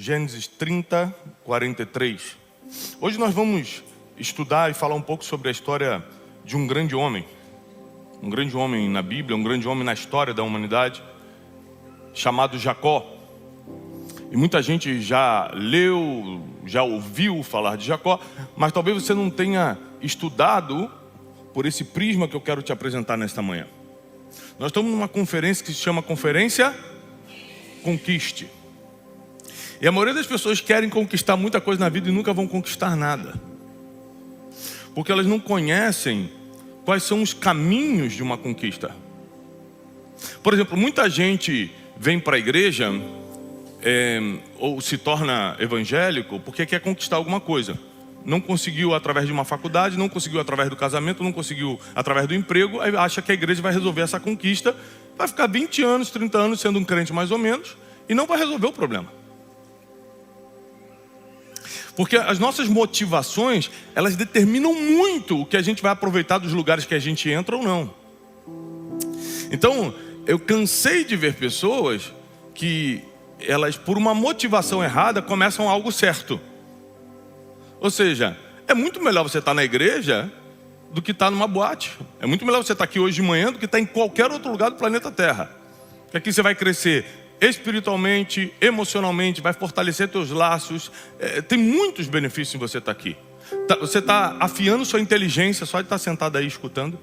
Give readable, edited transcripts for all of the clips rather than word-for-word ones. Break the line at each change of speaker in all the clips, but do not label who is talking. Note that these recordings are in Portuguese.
Gênesis 30, 43. Hoje nós vamos estudar e falar um pouco sobre a história de um grande homem na Bíblia, um grande homem na história da humanidade, chamado Jacó. E muita gente já leu, já ouviu falar de Jacó, mas talvez você não tenha estudado por esse prisma que eu quero te apresentar nesta manhã. Nós estamos numa conferência que se chama Conferência Conquiste. E a maioria das pessoas querem conquistar muita coisa na vida e nunca vão conquistar nada. Porque elas não conhecem quais são os caminhos de uma conquista. Por exemplo, muita gente vem para a igreja ou se torna evangélico porque quer conquistar alguma coisa. Não conseguiu através de uma faculdade, não conseguiu através do casamento, não conseguiu através do emprego, aí acha que a igreja vai resolver essa conquista, vai ficar 20 anos, 30 anos sendo um crente mais ou menos e não vai resolver o problema. Porque as nossas motivações, elas determinam muito o que a gente vai aproveitar dos lugares que a gente entra ou não. Então, eu cansei de ver pessoas que elas, por uma motivação errada, começam algo certo. Ou seja, é muito melhor você estar na igreja do que estar numa boate. É muito melhor você estar aqui hoje de manhã do que estar em qualquer outro lugar do planeta Terra. Porque aqui você vai crescer espiritualmente, emocionalmente, vai fortalecer teus laços. Tem muitos benefícios em você estar aqui. Você está afiando sua inteligência só de estar sentado aí escutando.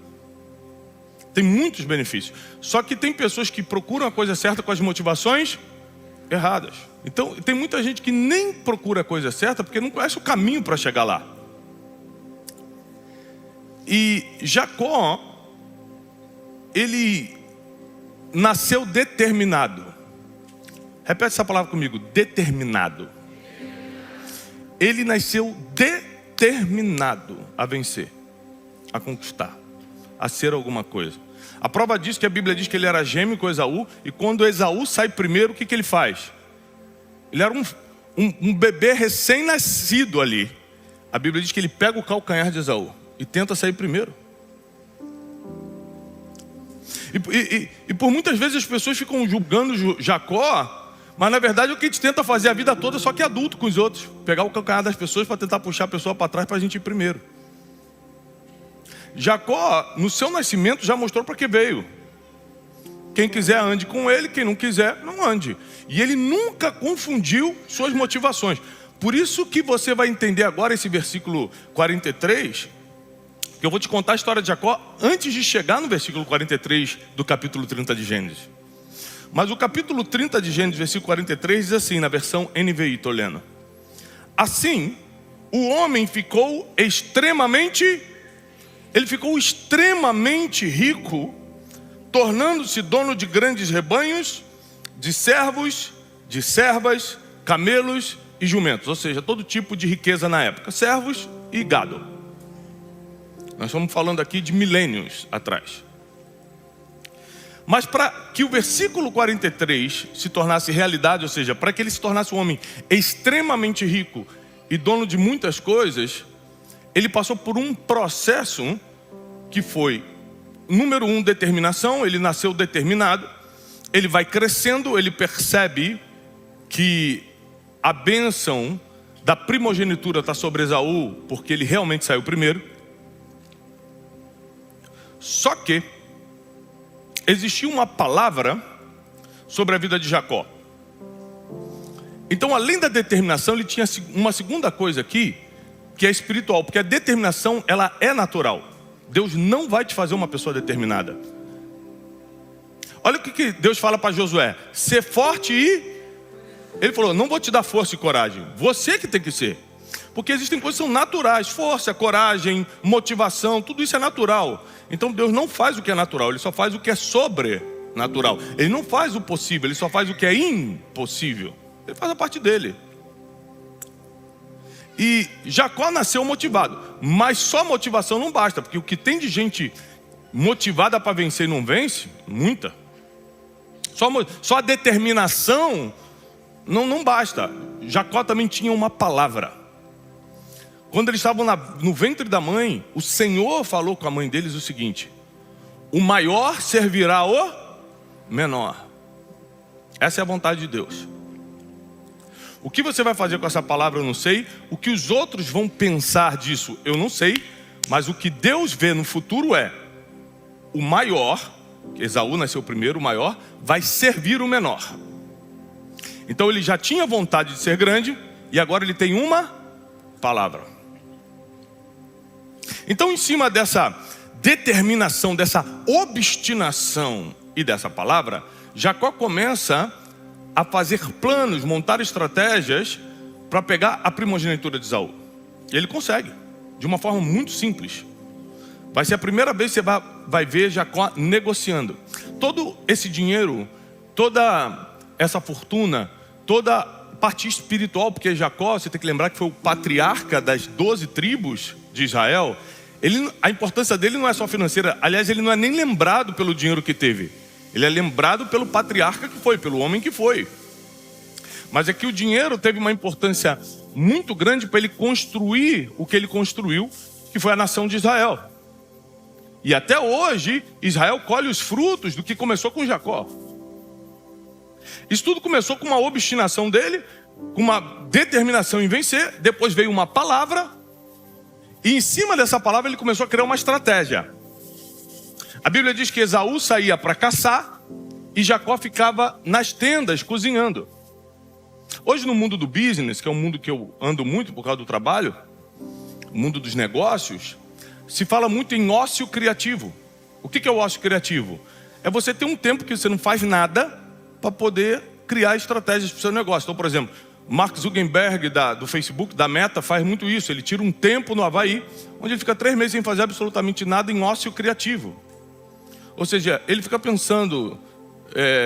Tem muitos benefícios. Só que tem pessoas que procuram a coisa certa com as motivações erradas. Então tem muita gente que nem procura a coisa certa porque não conhece o caminho para chegar lá. E Jacó, ele nasceu determinado. Repete essa palavra comigo, determinado. Ele nasceu determinado a vencer, a conquistar, a ser alguma coisa. A prova disso é que a Bíblia diz que ele era gêmeo com Esaú, e quando Esaú sai primeiro, o que ele faz? Ele era um bebê recém-nascido ali. A Bíblia diz que ele pega o calcanhar de Esaú e tenta sair primeiro. E por muitas vezes as pessoas ficam julgando Jacó, mas na verdade é o que a gente tenta fazer a vida toda, só que adulto com os outros. Pegar o calcanhar das pessoas para tentar puxar a pessoa para trás para a gente ir primeiro. Jacó, no seu nascimento, já mostrou para que veio. Quem quiser ande com ele, quem não quiser, não ande. E ele nunca confundiu suas motivações. Por isso que você vai entender agora esse versículo 43, que eu vou te contar a história de Jacó antes de chegar no versículo 43 do capítulo 30 de Gênesis. Mas o capítulo 30 de Gênesis, versículo 43, diz assim, na versão NVI, estou lendo. Assim, o homem ficou extremamente rico, tornando-se dono de grandes rebanhos, de servos, de servas, camelos e jumentos. Ou seja, todo tipo de riqueza na época, servos e gado. Nós estamos falando aqui de milênios atrás. Mas para que o versículo 43 se tornasse realidade, ou seja, para que ele se tornasse um homem extremamente rico e dono de muitas coisas, ele passou por um processo que foi, número 1, determinação. Ele nasceu determinado, ele vai crescendo, ele percebe que a bênção da primogenitura está sobre Esaú, porque ele realmente saiu primeiro. Só que existia uma palavra sobre a vida de Jacó. Então, além da determinação, ele tinha uma segunda coisa aqui, que é espiritual, porque a determinação, ela é natural. Deus não vai te fazer uma pessoa determinada. Olha o que Deus fala para Josué: ser forte e... Ele falou, não vou te dar força e coragem, você que tem que ser. Porque existem coisas que são naturais, força, coragem, motivação, tudo isso é natural. Então Deus não faz o que é natural, Ele só faz o que é sobrenatural. Ele não faz o possível, Ele só faz o que é impossível. Ele faz a parte dele. E Jacó nasceu motivado, mas só motivação não basta, porque o que tem de gente motivada para vencer e não vence, muita. Só a determinação não basta. Jacó também tinha uma palavra. Quando eles estavam no ventre da mãe, o Senhor falou com a mãe deles o seguinte: o maior servirá o menor. Essa é a vontade de Deus. O que você vai fazer com essa palavra eu não sei. O que os outros vão pensar disso eu não sei. Mas o que Deus vê no futuro é o maior, Esaú nasceu primeiro, o maior, vai servir o menor. Então ele já tinha vontade de ser grande e agora ele tem uma palavra. Então, em cima dessa determinação, dessa obstinação e dessa palavra, Jacó começa a fazer planos, montar estratégias para pegar a primogenitura de Esaú. E ele consegue, de uma forma muito simples. Vai ser a primeira vez que você vai ver Jacó negociando. Todo esse dinheiro, toda essa fortuna, toda a parte espiritual, porque Jacó, você tem que lembrar que foi o patriarca das 12 tribos de Israel. A importância dele não é só financeira. Aliás, ele não é nem lembrado pelo dinheiro que teve. Ele é lembrado pelo patriarca que foi, pelo homem que foi. Mas é que o dinheiro teve uma importância muito grande para ele construir o que ele construiu, que foi a nação de Israel. E até hoje, Israel colhe os frutos do que começou com Jacó. Isso tudo começou com uma obstinação dele, com uma determinação em vencer. Depois veio uma palavra, e em cima dessa palavra ele começou a criar uma estratégia. A Bíblia diz que Esaú saía para caçar e Jacó ficava nas tendas cozinhando. Hoje no mundo do business, que é um mundo que eu ando muito por causa do trabalho, o mundo dos negócios, se fala muito em ócio criativo. O que é o ócio criativo? É você ter um tempo que você não faz nada para poder criar estratégias para o seu negócio. Então, por exemplo, Mark Zuckerberg do Facebook, da Meta, faz muito isso. Ele tira um tempo no Havaí, onde ele fica 3 meses sem fazer absolutamente nada em ócio criativo. Ou seja, ele fica pensando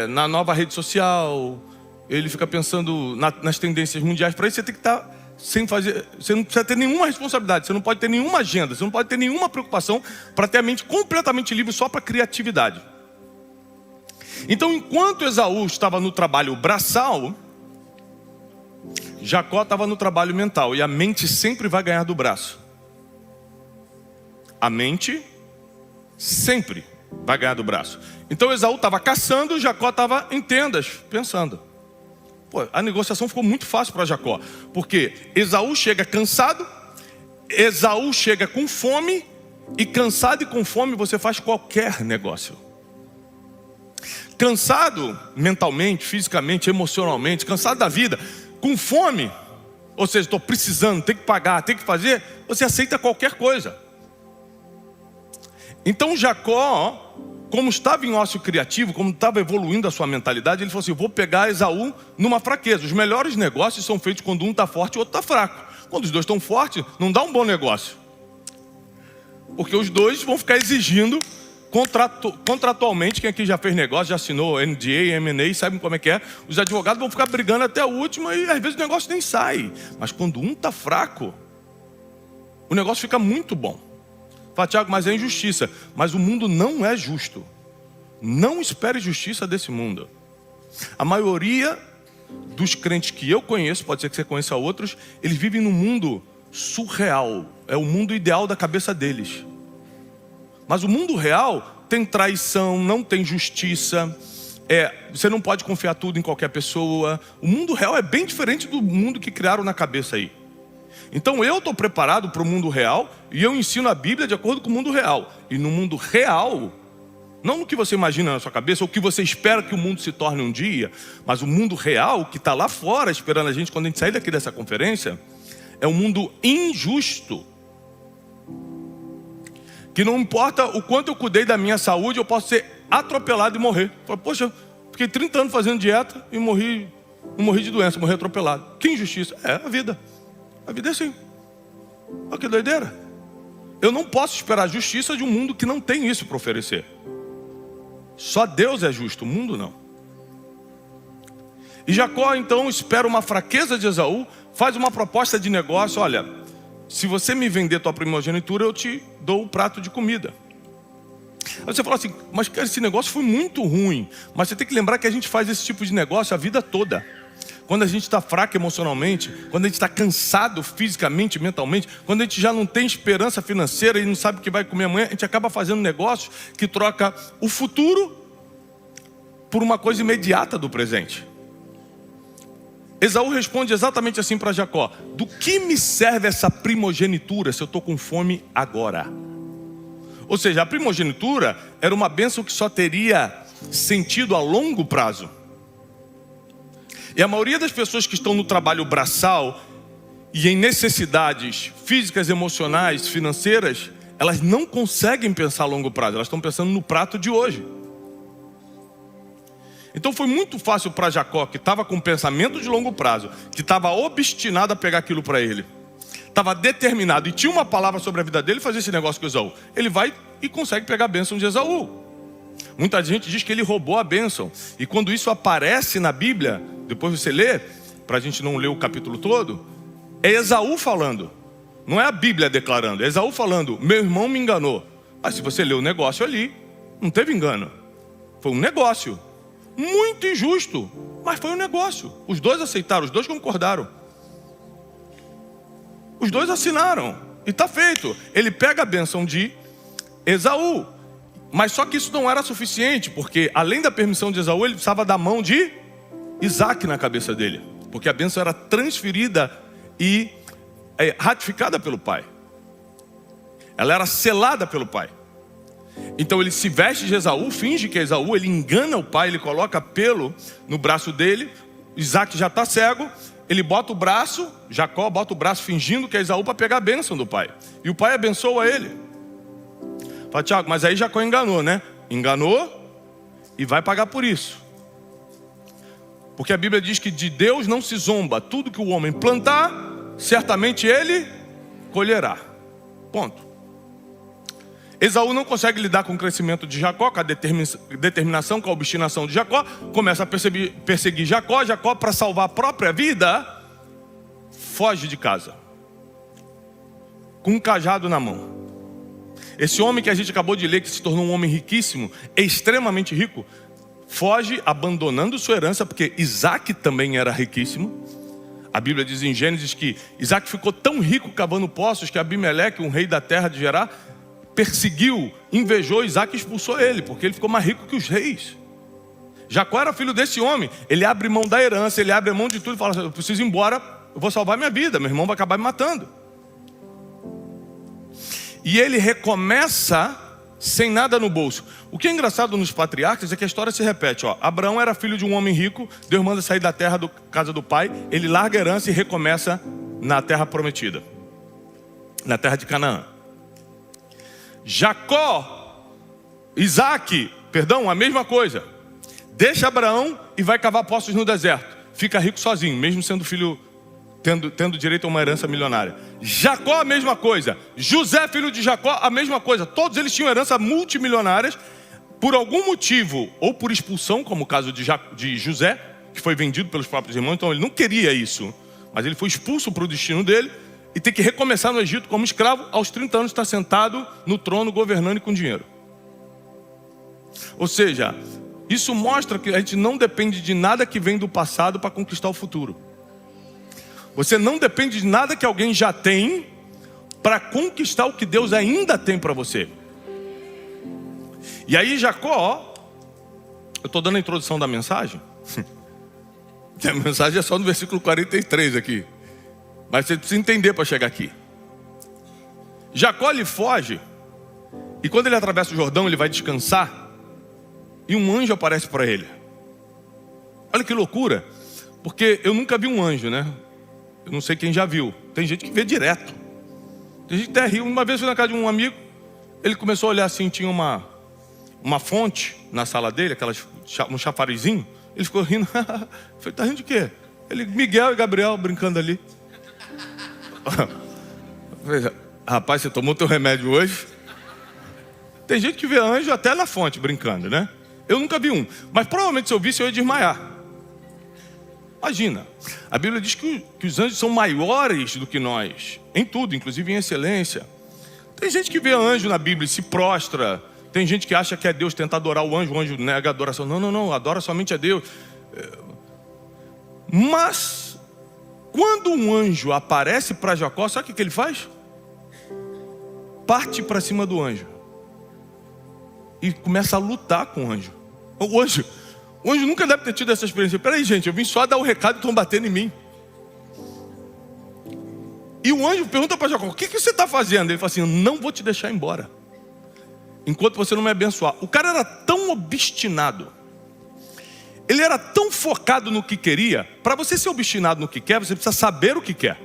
na nova rede social, ele fica pensando nas tendências mundiais. Para isso você tem que estar sem fazer, você não precisa ter nenhuma responsabilidade, você não pode ter nenhuma agenda, você não pode ter nenhuma preocupação para ter a mente completamente livre só para criatividade. Então, enquanto Esaú estava no trabalho braçal, Jacó estava no trabalho mental. E a mente sempre vai ganhar do braço. A mente sempre vai ganhar do braço. Então Esaú estava caçando, Jacó estava em tendas, pensando. Pô, a negociação ficou muito fácil para Jacó. Porque Esaú chega cansado, Esaú chega com fome, e cansado e com fome você faz qualquer negócio. Cansado mentalmente, fisicamente, emocionalmente, cansado da vida, com fome, ou seja, estou precisando, tenho que pagar, tenho que fazer, você aceita qualquer coisa. Então Jacó, como estava em ócio criativo, como estava evoluindo a sua mentalidade, ele falou assim: eu vou pegar Esaú numa fraqueza. Os melhores negócios são feitos quando um está forte e o outro está fraco. Quando os dois estão fortes, não dá um bom negócio. Porque os dois vão ficar exigindo contratualmente. Quem aqui já fez negócio, já assinou NDA, M&A, sabe como é que é? Os advogados vão ficar brigando até a última e às vezes o negócio nem sai. Mas quando um está fraco, o negócio fica muito bom. Fala, Tiago, mas é injustiça. Mas o mundo não é justo. Não espere justiça desse mundo. A maioria dos crentes que eu conheço, pode ser que você conheça outros, eles vivem num mundo surreal. É o mundo ideal da cabeça deles. Mas o mundo real tem traição, não tem justiça. Você não pode confiar tudo em qualquer pessoa. O mundo real é bem diferente do mundo que criaram na cabeça aí. Então eu estou preparado para o mundo real e eu ensino a Bíblia de acordo com o mundo real. E no mundo real, não no que você imagina na sua cabeça, ou o que você espera que o mundo se torne um dia, mas o mundo real que está lá fora esperando a gente quando a gente sair daqui dessa conferência, é um mundo injusto. Que não importa o quanto eu cuidei da minha saúde, eu posso ser atropelado e morrer. Poxa, fiquei 30 anos fazendo dieta e não morri de doença, morri atropelado. Que injustiça. É a vida. A vida é assim. Olha que doideira. Eu não posso esperar a justiça de um mundo que não tem isso para oferecer. Só Deus é justo, o mundo não. E Jacó então espera uma fraqueza de Esaú, faz uma proposta de negócio: olha, se você me vender tua primogenitura, eu te dou um prato de comida. Aí você fala assim: mas cara, esse negócio foi muito ruim. Mas você tem que lembrar que a gente faz esse tipo de negócio a vida toda. Quando a gente está fraco emocionalmente, quando a gente está cansado fisicamente, mentalmente, quando a gente já não tem esperança financeira e não sabe o que vai comer amanhã, a gente acaba fazendo negócio que troca o futuro por uma coisa imediata do presente. Esaú responde exatamente assim para Jacó: do que me serve essa primogenitura se eu estou com fome agora? Ou seja, a primogenitura era uma bênção que só teria sentido a longo prazo. E a maioria das pessoas que estão no trabalho braçal e em necessidades físicas, emocionais, financeiras, elas não conseguem pensar a longo prazo, elas estão pensando no prato de hoje. Então foi muito fácil para Jacó, que estava com pensamento de longo prazo, que estava obstinado a pegar aquilo para ele, estava determinado e tinha uma palavra sobre a vida dele, fazer esse negócio com Esaú. Ele vai e consegue pegar a bênção de Esaú. Muita gente diz que ele roubou a bênção. E quando isso aparece na Bíblia, depois você lê, para a gente não ler o capítulo todo, é Esaú falando. Não é a Bíblia declarando, é Esaú falando: meu irmão me enganou. Mas se você ler o negócio ali, não teve engano. Foi um negócio muito injusto, mas foi um negócio. Os dois aceitaram, os dois concordaram. Os dois assinaram e está feito. Ele pega a bênção de Esaú. Mas só que isso não era suficiente, porque além da permissão de Esaú, ele precisava da mão de Isaac na cabeça dele, porque a bênção era transferida e ratificada pelo pai. Ela era selada pelo pai. Então ele se veste de Esaú, finge que é Esaú, ele engana o pai, ele coloca pelo no braço dele. Isaac já está cego, ele bota o braço, Jacó bota o braço fingindo que é Esaú para pegar a bênção do pai. E o pai abençoa ele. Fala: Tiago, mas aí Jacó enganou, né? Enganou e vai pagar por isso. Porque a Bíblia diz que de Deus não se zomba. Tudo que o homem plantar, certamente ele colherá. Ponto. Esaú não consegue lidar com o crescimento de Jacó, com a determinação, com a obstinação de Jacó. Começa a perseguir Jacó. Jacó, para salvar a própria vida, foge de casa, com um cajado na mão. Esse homem que a gente acabou de ler, que se tornou um homem riquíssimo, extremamente rico, foge abandonando sua herança, porque Isaac também era riquíssimo. A Bíblia diz em Gênesis que Isaac ficou tão rico cavando poços que Abimeleque, um rei da terra de Gerar, perseguiu, invejou Isaac e expulsou ele, porque ele ficou mais rico que os reis. Jacó era filho desse homem. Ele abre mão da herança, ele abre mão de tudo e fala: eu preciso ir embora, eu vou salvar minha vida, meu irmão vai acabar me matando. E ele recomeça sem nada no bolso. O que é engraçado nos patriarcas é que a história se repete. Abraão era filho de um homem rico, Deus manda sair da terra, casa do pai, ele larga a herança e recomeça na terra prometida, na terra de Canaã. Isaac, a mesma coisa. Deixa Abraão e vai cavar poços no deserto. Fica rico sozinho, mesmo sendo filho, tendo direito a uma herança milionária. Jacó, a mesma coisa. José, filho de Jacó, a mesma coisa. Todos eles tinham herança multimilionárias. Por algum motivo, ou por expulsão, como o caso de José, que foi vendido pelos próprios irmãos. Então ele não queria isso, mas ele foi expulso para o destino dele e tem que recomeçar no Egito como escravo. Aos 30 anos está sentado no trono, governando e com dinheiro. Ou seja, isso mostra que a gente não depende de nada que vem do passado para conquistar o futuro. Você não depende de nada que alguém já tem para conquistar o que Deus ainda tem para você. E aí Jacó, eu estou dando a introdução da mensagem. A mensagem é só no versículo 43 aqui, mas você precisa entender para chegar aqui. Jacó, ele foge, e quando ele atravessa o Jordão, ele vai descansar, e um anjo aparece para ele. Olha que loucura, porque eu nunca vi um anjo, né? Eu não sei quem já viu. Tem gente que vê direto. Tem gente que até riu. Uma vez eu fui na casa de um amigo, ele começou a olhar assim, tinha uma fonte na sala dele, um chafarizinho. Ele ficou rindo. Eu falei: tá rindo de quê? Ele: Miguel e Gabriel brincando ali. Eu falei: rapaz, você tomou teu remédio hoje? Tem gente que vê anjo até na fonte brincando, né? Eu nunca vi um, mas provavelmente se eu visse eu ia desmaiar. Imagina, a Bíblia diz que os anjos são maiores do que nós, em tudo, inclusive em excelência. Tem gente que vê anjo na Bíblia e se prostra. Tem gente que acha que é Deus, tenta adorar o anjo nega a adoração. Não, adora somente a Deus. Mas, quando um anjo aparece para Jacó, sabe o que ele faz? Parte para cima do anjo e começa a lutar com o anjo. O anjo nunca deve ter tido essa experiência. Peraí, gente, eu vim só dar o recado e estão batendo em mim. E o anjo pergunta para Jacó: o que você está fazendo? Ele fala assim: eu não vou te deixar embora enquanto você não me abençoar. O cara era tão obstinado, ele era tão focado no que queria. Para você ser obstinado no que quer, você precisa saber o que quer.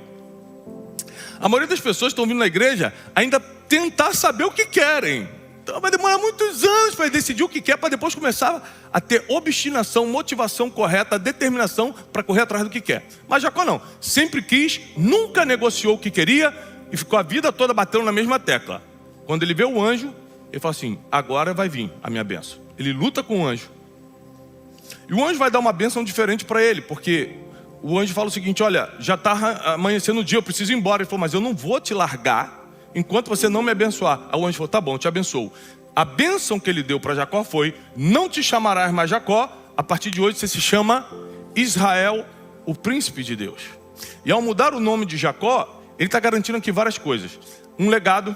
A maioria das pessoas estão vindo na igreja ainda tentar saber o que querem. Então vai demorar muitos anos para decidir o que quer, para depois começar a ter obstinação, motivação correta, determinação para correr atrás do que quer. Mas Jacó não, sempre quis, nunca negociou o que queria e ficou a vida toda batendo na mesma tecla. Quando ele vê o anjo, ele fala assim: agora vai vir a minha bênção. Ele luta com o anjo. E o anjo vai dar uma bênção diferente para ele, porque o anjo fala o seguinte: olha, já está amanhecendo o dia, eu preciso ir embora. Ele falou: mas eu não vou te largar enquanto você não me abençoar. Aí o anjo falou: tá bom, eu te abençoo. A bênção que ele deu para Jacó foi: não te chamarás mais Jacó, a partir de hoje você se chama Israel, o príncipe de Deus. E ao mudar o nome de Jacó, ele está garantindo aqui várias coisas. Um legado,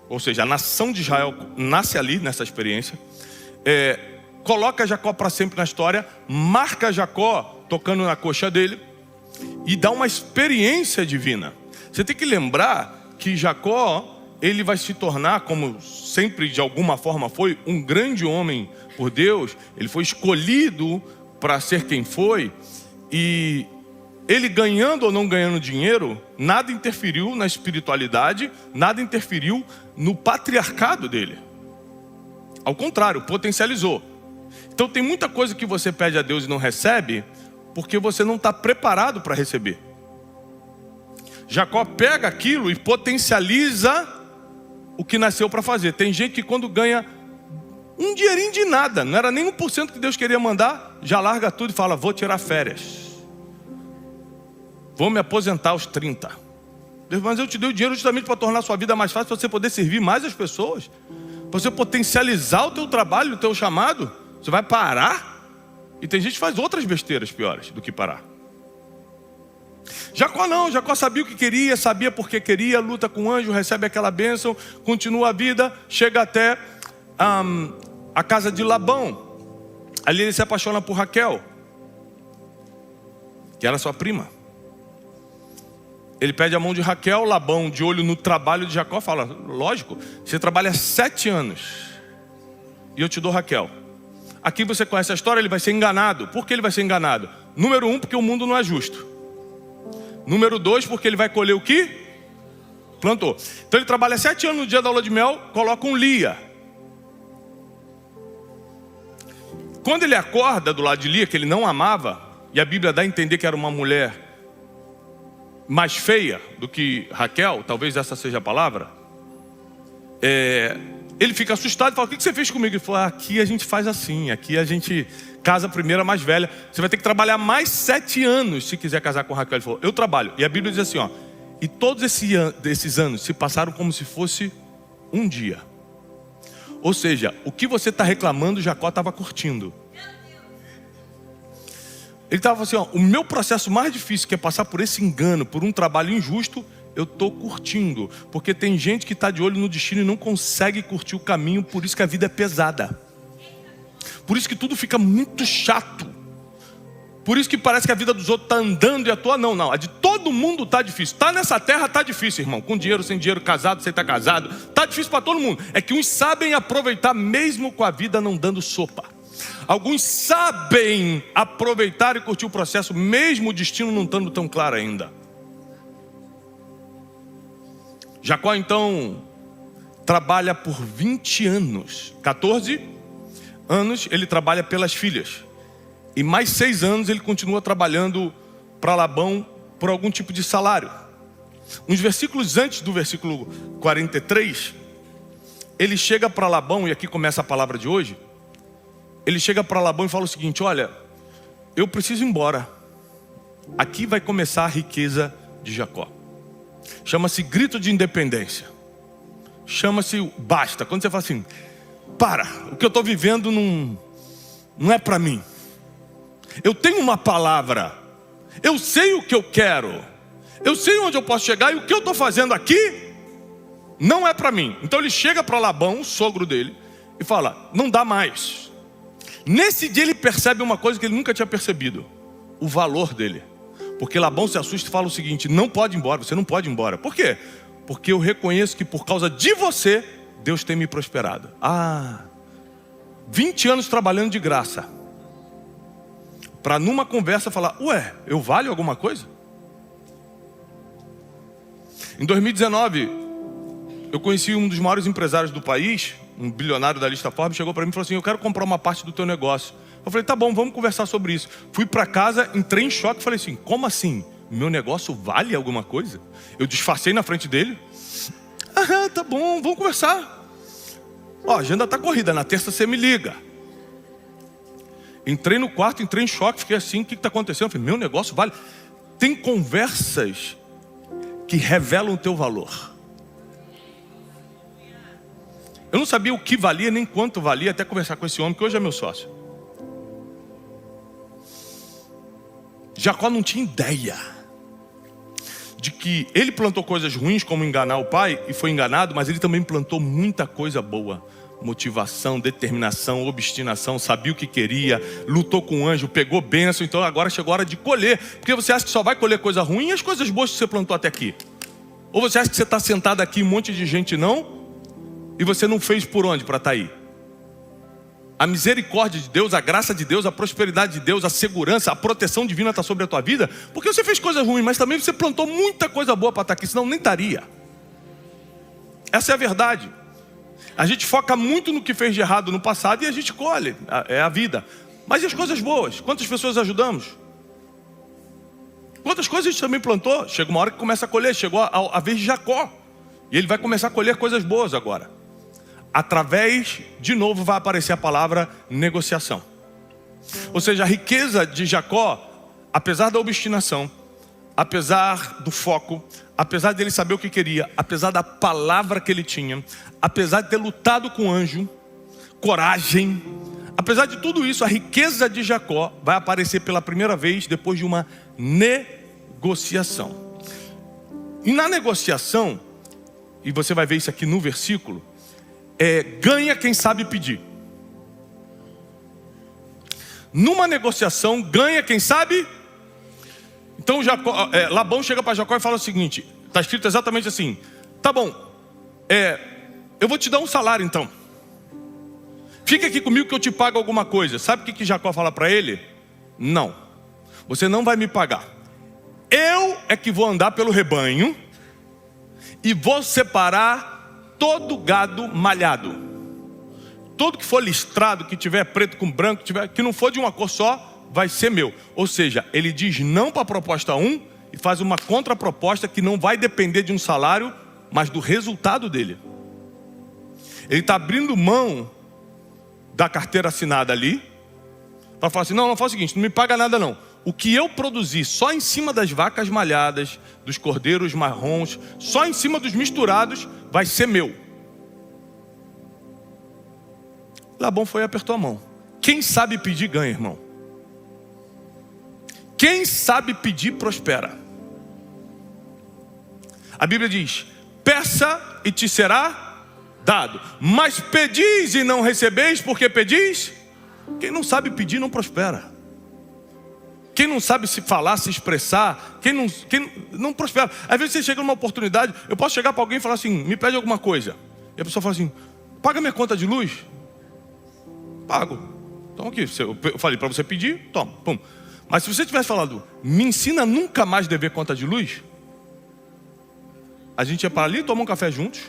ou seja, a nação de Israel nasce ali nessa experiência. Coloca Jacó para sempre na história, marca Jacó tocando na coxa dele e dá uma experiência divina. Você tem que lembrar que Jacó, ele vai se tornar, como sempre de alguma forma foi, um grande homem por Deus. Ele foi escolhido para ser quem foi, e ele ganhando ou não ganhando dinheiro, nada interferiu na espiritualidade, nada interferiu no patriarcado dele. Ao contrário, potencializou. Então tem muita coisa que você pede a Deus e não recebe, porque você não está preparado para receber. Jacó pega aquilo e potencializa o que nasceu para fazer. Tem gente que quando ganha um dinheirinho de nada, não era nem 1% que Deus queria mandar, já larga tudo e fala: vou tirar férias, vou me aposentar aos 30. Deus: mas eu te dei o dinheiro justamente para tornar a sua vida mais fácil, para você poder servir mais as pessoas, para você potencializar o teu trabalho, o teu chamado. Você vai parar? E tem gente que faz outras besteiras piores do que parar. Jacó não, Jacó sabia o que queria, sabia por que queria, luta com o anjo, recebe aquela bênção, continua a vida, chega até a casa de Labão. Ali ele se apaixona por Raquel, que era sua prima. Ele pede a mão de Raquel. Labão, de olho no trabalho de Jacó, fala: lógico, você trabalha 7 anos e eu te dou Raquel. Aqui você conhece a história, ele vai ser enganado. Por que ele vai ser enganado? Número 1, porque o mundo não é justo. Número 2, porque ele vai colher o que plantou. Então ele trabalha 7 anos no dia da lua de mel, coloca um Lia. Quando ele acorda do lado de Lia, que ele não amava, e a Bíblia dá a entender que era uma mulher mais feia do que Raquel, talvez essa seja a palavra, ele fica assustado e fala: o que você fez comigo? Ele falou: aqui a gente faz assim, aqui a gente casa a primeira mais velha, você vai ter que trabalhar mais 7 anos se quiser casar com Raquel. Ele falou: eu trabalho. E a Bíblia diz assim, e todos esses anos se passaram como se fosse um dia. Ou seja, o que você está reclamando, Jacó estava curtindo. Ele estava assim: o meu processo mais difícil, que é passar por esse engano, por um trabalho injusto, eu estou curtindo. Porque tem gente que está de olho no destino e não consegue curtir o caminho. Por isso que a vida é pesada. Por isso que tudo fica muito chato. Por isso que parece que a vida dos outros está andando e a tua não. A de todo mundo está difícil. Está nessa terra, está difícil, irmão. Com dinheiro, sem dinheiro, casado, sem estar casado. Está difícil para todo mundo. É que uns sabem aproveitar mesmo com a vida não dando sopa. Alguns sabem aproveitar e curtir o processo mesmo o destino não estando tão claro ainda. Jacó então trabalha por 20 anos. 14 anos ele trabalha pelas filhas. E mais 6 anos ele continua trabalhando para Labão por algum tipo de salário. Uns versículos antes do versículo 43, ele chega para Labão, e aqui começa a palavra de hoje. Ele chega para Labão e fala o seguinte: olha, eu preciso ir embora. Aqui vai começar a riqueza de Jacó. Chama-se grito de independência. Chama-se basta. Quando você fala assim: para, o que eu estou vivendo não é para mim. Eu tenho uma palavra, eu sei o que eu quero, eu sei onde eu posso chegar, e o que eu estou fazendo aqui não é para mim. Então ele chega para Labão, o sogro dele, e fala: não dá mais. Nesse dia ele percebe uma coisa que ele nunca tinha percebido: o valor dele. Porque Labão se assusta e fala o seguinte: não pode ir embora, você não pode ir embora. Por quê? Porque eu reconheço que por causa de você, Deus tem me prosperado. 20 anos trabalhando de graça, para numa conversa falar: ué, eu valho alguma coisa? Em 2019, eu conheci um dos maiores empresários do país, um bilionário da lista Forbes, chegou para mim e falou assim: eu quero comprar uma parte do teu negócio. Eu falei: tá bom, vamos conversar sobre isso. Fui para casa, entrei em choque e falei assim: como assim? Meu negócio vale alguma coisa? Eu disfarcei na frente dele. Tá bom, vamos conversar. A agenda tá corrida, na terça você me liga. Entrei no quarto, entrei em choque, fiquei assim: o que está acontecendo? Eu falei: meu negócio vale. Tem conversas que revelam o teu valor. Eu não sabia o que valia, nem quanto valia, até conversar com esse homem, que hoje é meu sócio. Jacó não tinha ideia de que ele plantou coisas ruins, como enganar o pai, e foi enganado, mas ele também plantou muita coisa boa. Motivação, determinação, obstinação, sabia o que queria, lutou com o anjo, pegou bênção. Então agora chegou a hora de colher. Porque você acha que só vai colher coisa ruim e as coisas boas que você plantou até aqui? Ou você acha que você está sentado aqui, um monte de gente não, e você não fez por onde para estar aí? A misericórdia de Deus, a graça de Deus, a prosperidade de Deus, a segurança, a proteção divina está sobre a tua vida, porque você fez coisas ruins, mas também você plantou muita coisa boa para estar aqui, senão nem estaria. Essa é a verdade. A gente foca muito no que fez de errado no passado e a gente colhe, é a vida. Mas e as coisas boas? Quantas pessoas ajudamos? Quantas coisas a gente também plantou? Chega uma hora que começa a colher. Chegou a vez de Jacó, e ele vai começar a colher coisas boas agora. Através, de novo, vai aparecer a palavra negociação. Ou seja, a riqueza de Jacó, apesar da obstinação, apesar do foco, apesar dele saber o que queria, apesar da palavra que ele tinha, apesar de ter lutado com o anjo, coragem, apesar de tudo isso, a riqueza de Jacó vai aparecer pela primeira vez depois de uma negociação. E na negociação, e você vai ver isso aqui no versículo, ganha quem sabe pedir. Numa negociação, ganha quem sabe. Então Labão chega para Jacó e fala o seguinte, está escrito exatamente assim: tá bom, eu vou te dar um salário então, fica aqui comigo que eu te pago alguma coisa. Sabe o que Jacó fala para ele? Não, você não vai me pagar. Eu é que vou andar pelo rebanho e vou separar todo gado malhado. Todo que for listrado, que tiver preto com branco, que não for de uma cor só, vai ser meu. Ou seja, ele diz não para a proposta 1 e faz uma contraproposta que não vai depender de um salário, mas do resultado dele. Ele está abrindo mão da carteira assinada ali, para falar assim: não, faz o seguinte, não me paga nada não. O que eu produzi só em cima das vacas malhadas, dos cordeiros marrons, só em cima dos misturados, vai ser meu. Labão foi e apertou a mão. Quem sabe pedir ganha, irmão. Quem sabe pedir prospera. A Bíblia diz: peça e te será dado, mas pedis e não recebeis, porque pedis. Quem não sabe pedir não prospera. Quem não sabe se falar, se expressar, quem não prospera. Às vezes você chega numa oportunidade, eu posso chegar para alguém e falar assim: me pede alguma coisa. E a pessoa fala assim: paga minha conta de luz. Pago. Então aqui, eu falei para você pedir, toma, pum. Mas se você tivesse falado: me ensina a nunca mais dever conta de luz, a gente ia para ali, tomar um café juntos,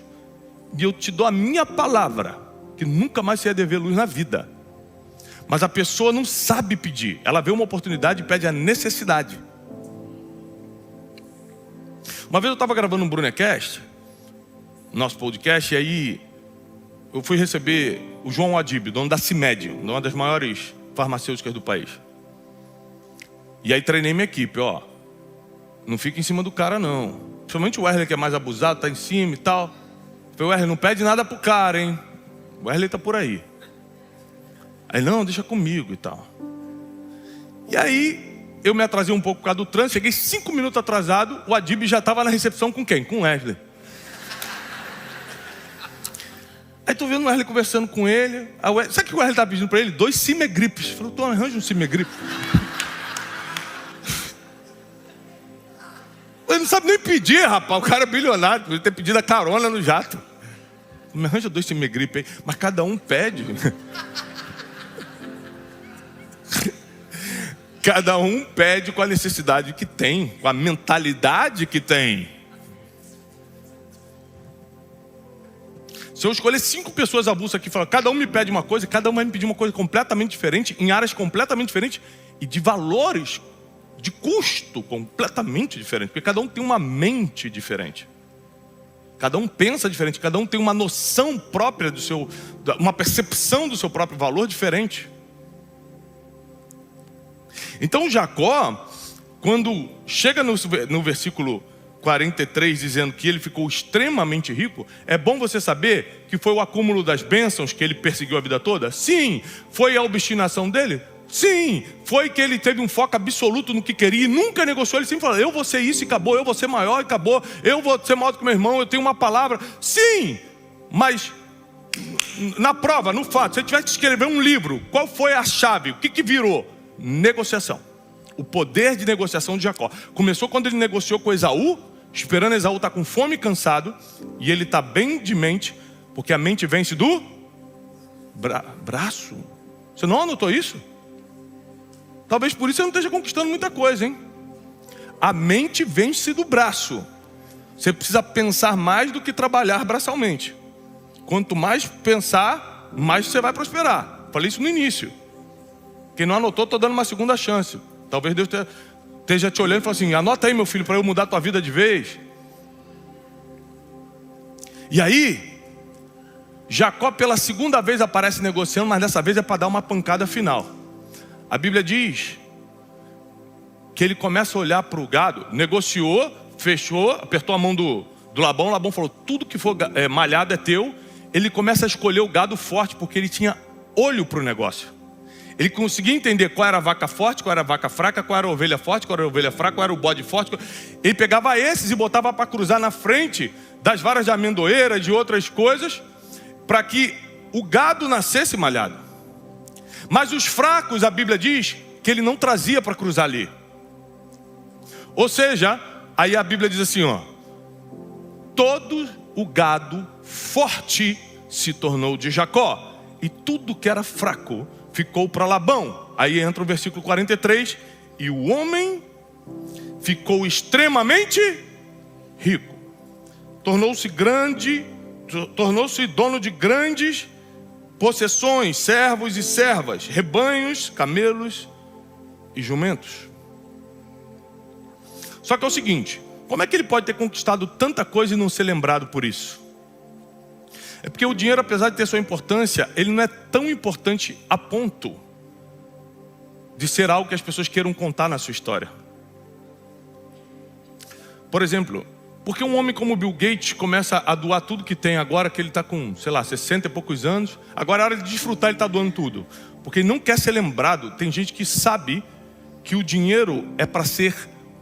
e eu te dou a minha palavra que nunca mais você ia dever luz na vida. Mas a pessoa não sabe pedir. Ela vê uma oportunidade e pede a necessidade. Uma vez eu estava gravando um Brunecast, nosso podcast, e aí eu fui receber o João Adib, dono da CIMED, uma das maiores farmacêuticas do país. E aí treinei minha equipe: não fica em cima do cara não. Principalmente o Wesley, que é mais abusado, tá em cima e tal. Eu falei: Wesley, não pede nada pro cara, hein? O Wesley tá por aí. Aí: não, deixa comigo e tal. E aí eu me atrasei um pouco por causa do trânsito. Cheguei 5 minutos atrasado. O Adib já estava na recepção com quem? Com o Wesley. Aí tô vendo o Wesley conversando com ele. Sabe o que o Wesley tá pedindo para ele? 2 simegripes. Falei, tu arranja um simegripe. Ele não sabe nem pedir, rapaz. O cara é bilionário. Podia ter pedido a carona no jato. Me arranja 2 simegripe aí. Mas cada um pede. Cada um pede com a necessidade que tem, com a mentalidade que tem. Se eu escolher 5 pessoas avulsas aqui e falar, cada um me pede uma coisa, cada um vai me pedir uma coisa completamente diferente, em áreas completamente diferentes e de valores, de custo completamente diferente, porque cada um tem uma mente diferente. Cada um pensa diferente, cada um tem uma noção própria do seu, uma percepção do seu próprio valor diferente. Então Jacó, quando chega no versículo 43, dizendo que ele ficou extremamente rico, é bom você saber que foi o acúmulo das bênçãos que ele perseguiu a vida toda? Sim. Foi a obstinação dele? Sim. Foi que ele teve um foco absoluto no que queria e nunca negociou. Ele sempre falou, eu vou ser isso e acabou, eu vou ser maior e acabou, eu vou ser maior do que meu irmão, eu tenho uma palavra. Sim, mas na prova, no fato, se ele tivesse que escrever um livro, qual foi a chave? O que virou? Negociação. O poder de negociação de Jacó. Começou quando ele negociou com Esaú, esperando Esaú estar com fome e cansado, e ele está bem de mente, porque a mente vence do braço. Você não anotou isso? Talvez por isso você não esteja conquistando muita coisa, hein? A mente vence do braço. Você precisa pensar mais do que trabalhar braçalmente. Quanto mais pensar, mais você vai prosperar. Falei isso no início. Quem não anotou, estou dando uma segunda chance. Talvez Deus esteja te olhando e falando assim, anota aí, meu filho, para eu mudar a tua vida de vez. E aí, Jacó pela segunda vez aparece negociando, mas dessa vez é para dar uma pancada final. A Bíblia diz que ele começa a olhar para o gado, negociou, fechou, apertou a mão do Labão. Labão falou, tudo que for malhado é teu. Ele começa a escolher o gado forte, porque ele tinha olho para o negócio. Ele conseguia entender qual era a vaca forte, qual era a vaca fraca, qual era a ovelha forte, qual era a ovelha fraca, qual era o bode forte. Ele pegava esses e botava para cruzar na frente das varas de amendoeira, de outras coisas, para que o gado nascesse malhado. Mas os fracos, a Bíblia diz que ele não trazia para cruzar ali. Ou seja, aí a Bíblia diz assim, ó, todo o gado forte se tornou de Jacó, e tudo que era fraco ficou para Labão. Aí entra o versículo 43, e o homem ficou extremamente rico. Tornou-se dono de grandes possessões, servos e servas, rebanhos, camelos e jumentos. Só que é o seguinte, como é que ele pode ter conquistado tanta coisa e não ser lembrado por isso? É porque o dinheiro, apesar de ter sua importância, ele não é tão importante a ponto de ser algo que as pessoas queiram contar na sua história. Por exemplo, por que um homem como Bill Gates começa a doar tudo que tem agora que ele está com, 60 e poucos anos? Agora é hora de desfrutar, ele está doando tudo. Porque ele não quer ser lembrado. Tem gente que sabe que o dinheiro é para ser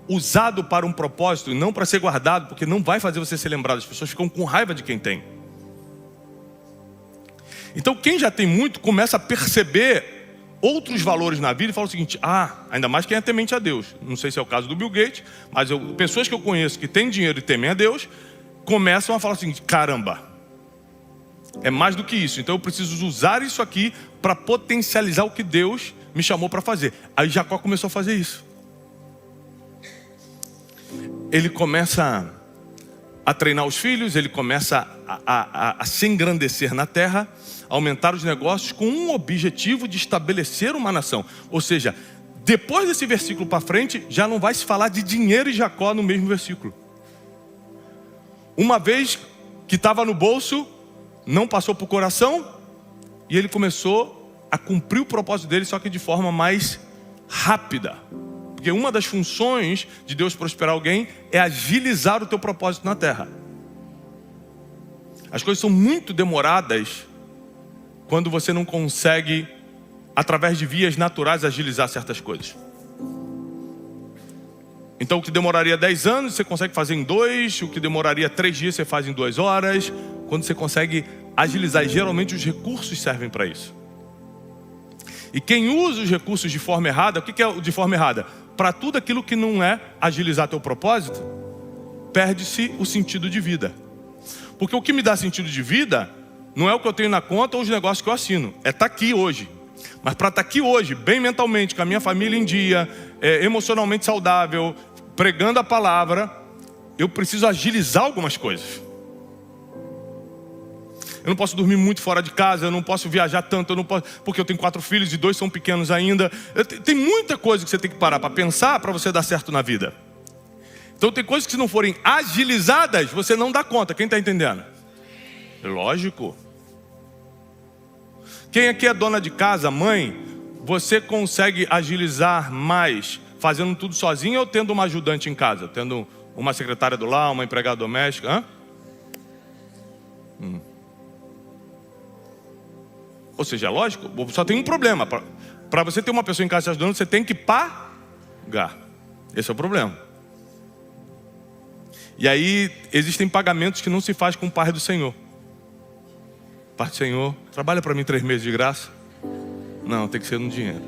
usado para um propósito e não para ser guardado, porque não vai fazer você ser lembrado. As pessoas ficam com raiva de quem tem. Então quem já tem muito começa a perceber outros valores na vida e fala o seguinte, ainda mais quem é temente a Deus. Não sei se é o caso do Bill Gates, mas pessoas que eu conheço que têm dinheiro e temem a Deus, começam a falar o seguinte, caramba, é mais do que isso, então eu preciso usar isso aqui para potencializar o que Deus me chamou para fazer. Aí Jacó começou a fazer isso. Ele começa a treinar os filhos, ele começa a se engrandecer na terra, aumentar os negócios com um objetivo de estabelecer uma nação. Ou seja, depois desse versículo para frente, já não vai se falar de dinheiro e Jacó no mesmo versículo. Uma vez que estava no bolso, não passou para o coração, e ele começou a cumprir o propósito dele, só que de forma mais rápida. Porque uma das funções de Deus prosperar alguém é agilizar o teu propósito na terra. As coisas são muito demoradas quando você não consegue, através de vias naturais, agilizar certas coisas. Então o que demoraria 10 anos, você consegue fazer em 2. O que demoraria 3 dias, você faz em 2 horas. Quando você consegue agilizar. E geralmente os recursos servem para isso. E quem usa os recursos de forma errada, o que é de forma errada? Para tudo aquilo que não é agilizar teu propósito, perde-se o sentido de vida. Porque o que me dá sentido de vida não é o que eu tenho na conta ou os negócios que eu assino. É estar aqui hoje. Mas para estar aqui hoje, bem mentalmente, com a minha família em dia, emocionalmente saudável, pregando a palavra, eu preciso agilizar algumas coisas. Eu não posso dormir muito fora de casa, eu não posso viajar tanto, eu não posso, porque eu tenho 4 filhos e 2 são pequenos ainda. Tem muita coisa que você tem que parar para pensar para você dar certo na vida. Então tem coisas que se não forem agilizadas, você não dá conta. Quem está entendendo? É lógico. Quem aqui é dona de casa, mãe, você consegue agilizar mais fazendo tudo sozinho ou tendo uma ajudante em casa? Tendo uma secretária do lar, uma empregada doméstica? Ou seja, é lógico, só tem um problema. Para você ter uma pessoa em casa te ajudando, você tem que pagar. Esse é o problema. E aí existem pagamentos que não se faz com o Pai do Senhor. Pai do Senhor, trabalha para mim 3 meses de graça? Não, tem que ser no dinheiro.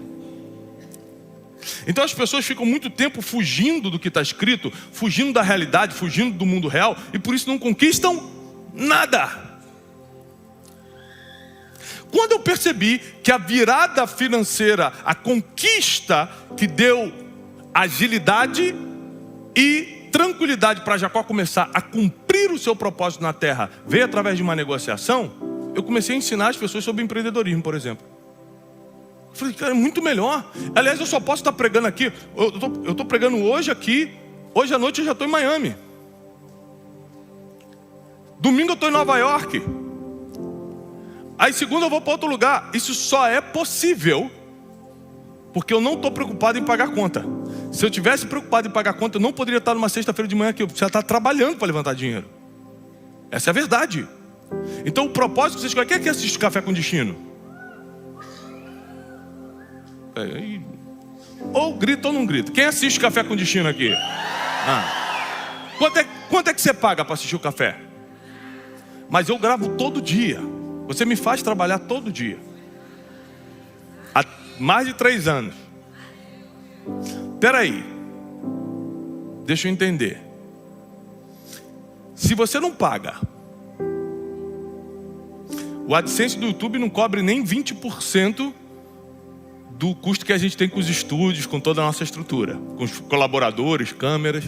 Então as pessoas ficam muito tempo fugindo do que está escrito, fugindo da realidade, fugindo do mundo real, e por isso não conquistam nada. Quando eu percebi que a virada financeira, a conquista que deu agilidade e tranquilidade para Jacó começar a cumprir o seu propósito na terra, veio através de uma negociação, eu comecei a ensinar as pessoas sobre empreendedorismo, por exemplo. Eu falei, cara, é muito melhor. Aliás, eu só posso estar pregando aqui, eu estou pregando hoje aqui, hoje à noite eu já estou em Miami. Domingo eu estou em Nova York. Aí segunda eu vou para outro lugar. Isso só é possível porque eu não estou preocupado em pagar conta. Se eu tivesse preocupado em pagar conta, eu não poderia estar numa sexta-feira de manhã aqui. Eu já estar trabalhando para levantar dinheiro. Essa é a verdade. Então o propósito que você escolhe, quem é que assiste Café com Destino? Ou grita ou não grita. Quem assiste Café com Destino aqui? Quanto é que você paga para assistir o café? Mas eu gravo todo dia. Você me faz trabalhar todo dia. Há mais de 3 anos. Espera aí. Deixa eu entender. Se você não paga, o AdSense do YouTube não cobre nem 20% do custo que a gente tem com os estúdios, com toda a nossa estrutura, com os colaboradores, câmeras.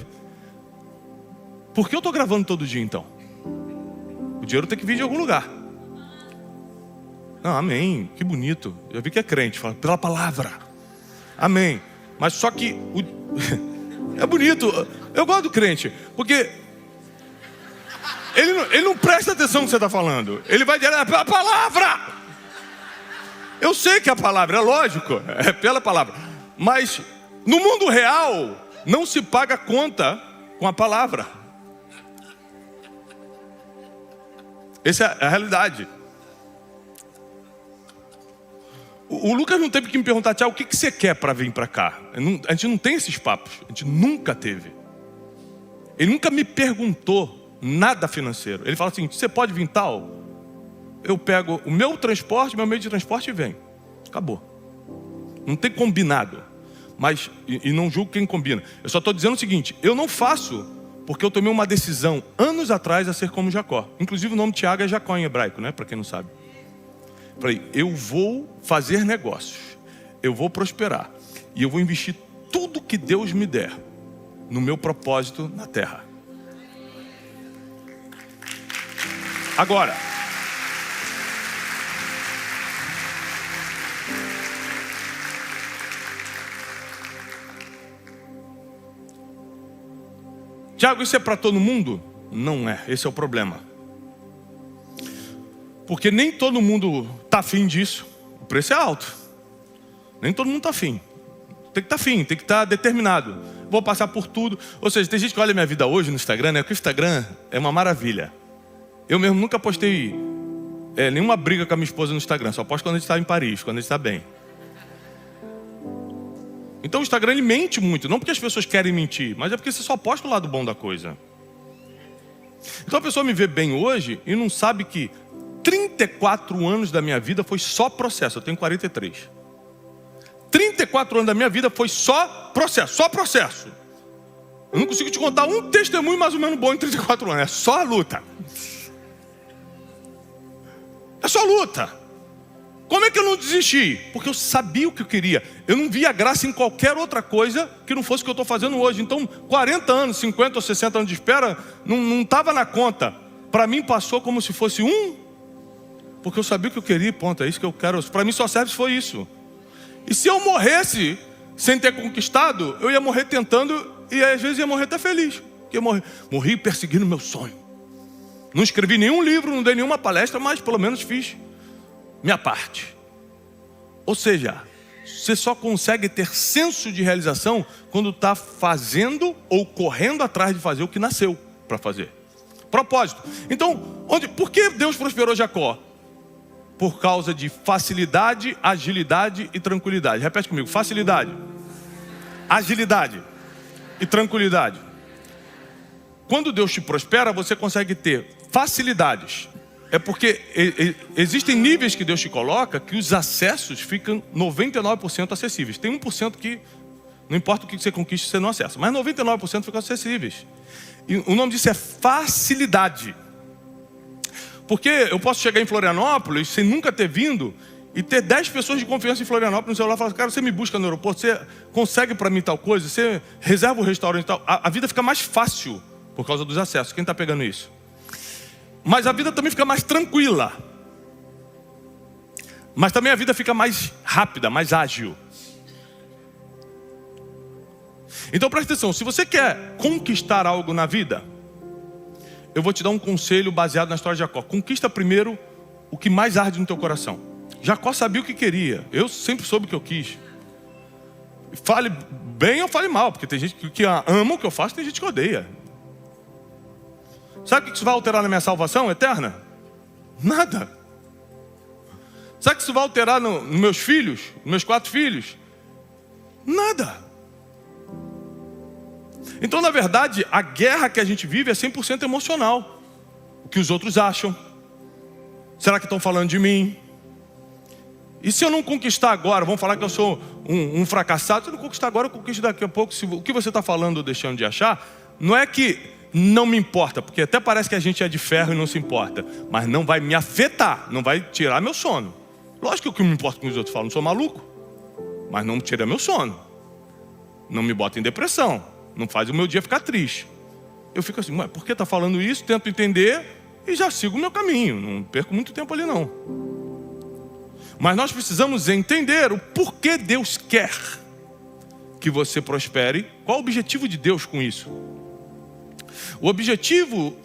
Por que eu estou gravando todo dia então? O dinheiro tem que vir de algum lugar. Não, amém, que bonito. Eu vi que é crente, fala pela palavra. Amém. Mas só que é bonito. Eu gosto do crente, porque ele não presta atenção no que você está falando. Ele vai dizer, é pela palavra. Eu sei que a palavra é lógico, é pela palavra. Mas no mundo real não se paga conta com a palavra. Essa é a realidade. O Lucas não teve que me perguntar, Tiago, o que você quer para vir para cá? A gente não tem esses papos, a gente nunca teve. Ele nunca me perguntou nada financeiro. Ele fala assim, você pode vir tal? Eu pego o meu transporte, meu meio de transporte e venho. Acabou. Não tem combinado. Mas, e não julgo quem combina. Eu só estou dizendo o seguinte, eu não faço porque eu tomei uma decisão anos atrás a ser como Jacó. Inclusive o nome Tiago é Jacó em hebraico, né? Para quem não sabe. Falei, eu vou fazer negócios, eu vou prosperar e eu vou investir tudo que Deus me der no meu propósito na terra. Agora, Tiago, isso é para todo mundo? Não é, esse é o problema. Porque nem todo mundo está afim disso. O preço é alto. Nem todo mundo está afim. Tem que estar afim, tem que estar determinado. Vou passar por tudo. Ou seja, tem gente que olha minha vida hoje no Instagram, né? Porque o Instagram é uma maravilha. Eu mesmo nunca postei nenhuma briga com a minha esposa no Instagram. Só posto quando a gente está em Paris, quando a gente está bem. Então o Instagram ele mente muito. Não porque as pessoas querem mentir, mas é porque você só posta o lado bom da coisa. Então a pessoa me vê bem hoje e não sabe que 34 anos da minha vida foi só processo. Eu tenho 43. 34 anos da minha vida foi só processo, só processo. Eu não consigo te contar um testemunho mais ou menos bom em 34 anos. É só luta. É só luta. Como é que eu não desisti? Porque eu sabia o que eu queria. Eu não via graça em qualquer outra coisa que não fosse o que eu estou fazendo hoje. Então, 40 anos, 50 ou 60 anos de espera, não estava na conta. Para mim passou como se fosse porque eu sabia o que eu queria, ponto. É isso que eu quero. Para mim só serve se foi isso. E se eu morresse sem ter conquistado, eu ia morrer tentando e às vezes ia morrer até feliz. Porque eu morri perseguindo meu sonho. Não escrevi nenhum livro, não dei nenhuma palestra, mas pelo menos fiz minha parte. Ou seja, você só consegue ter senso de realização quando está fazendo ou correndo atrás de fazer o que nasceu para fazer. Propósito. Então, por que Deus prosperou Jacó? Por causa de facilidade, agilidade e tranquilidade. Repete comigo: facilidade, agilidade e tranquilidade. Quando Deus te prospera, você consegue ter facilidades. É porque existem níveis que Deus te coloca que os acessos ficam 99% acessíveis. Tem 1% que não importa o que você conquiste, você não acessa. Mas 99% ficam acessíveis. E o nome disso é facilidade. Porque eu posso chegar em Florianópolis sem nunca ter vindo e ter 10 pessoas de confiança em Florianópolis no celular e falar: cara, você me busca no aeroporto, você consegue para mim tal coisa, você reserva o restaurante e tal. A vida fica mais fácil por causa dos acessos. Quem está pegando isso? Mas a vida também fica mais tranquila. Mas também a vida fica mais rápida, mais ágil. Então presta atenção, se você quer conquistar algo na vida, eu vou te dar um conselho baseado na história de Jacó. Conquista primeiro o que mais arde no teu coração. Jacó sabia o que queria. Eu sempre soube o que eu quis. Fale bem ou fale mal, porque tem gente que ama o que eu faço, tem gente que odeia. Sabe o que isso vai alterar na minha salvação eterna? Nada. Sabe o que isso vai alterar nos meus filhos, nos meus 4 filhos? Nada. Então, na verdade, a guerra que a gente vive é 100% emocional. O que os outros acham? Será que estão falando de mim? E se eu não conquistar agora, vão falar que eu sou um fracassado. Se eu não conquistar agora, eu conquisto daqui a pouco. O que você está falando ou deixando de achar, não é que não me importa, porque até parece que a gente é de ferro e não se importa, mas não vai me afetar, não vai tirar meu sono. Lógico que o que me importa com os outros falam, não sou maluco, mas não tira meu sono, não me bota em depressão, não faz o meu dia ficar triste. Eu fico assim: mas por que está falando isso? Tento entender e já sigo o meu caminho, não perco muito tempo ali não. Mas nós precisamos entender o porquê Deus quer que você prospere. Qual o objetivo de Deus com isso? O objetivo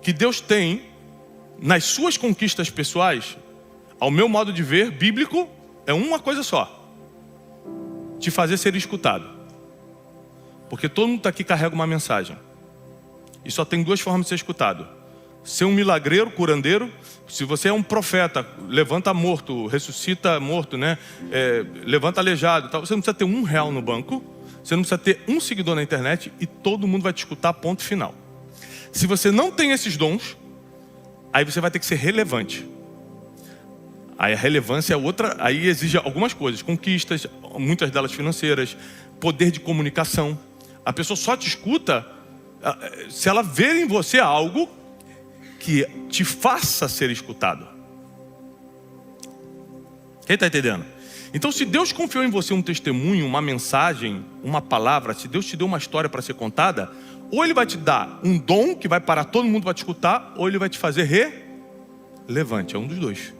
que Deus tem nas suas conquistas pessoais, ao meu modo de ver, bíblico, é uma coisa só: te fazer ser escutado. Porque todo mundo aqui carrega uma mensagem. E só tem 2 formas de ser escutado: ser um milagreiro, curandeiro. Se você é um profeta, levanta morto, ressuscita morto, né? Levanta aleijado, tal. Você não precisa ter R$1 no banco, você não precisa ter um seguidor na internet e todo mundo vai te escutar, ponto final. Se você não tem esses dons, aí você vai ter que ser relevante. Aí a relevância é outra, aí exige algumas coisas: conquistas, muitas delas financeiras, poder de comunicação. A pessoa só te escuta se ela ver em você algo que te faça ser escutado. Quem está entendendo? Então, se Deus confiou em você um testemunho, uma mensagem, uma palavra, se Deus te deu uma história para ser contada, ou Ele vai te dar um dom que vai parar todo mundo para te escutar, ou Ele vai te fazer relevante. É um dos dois.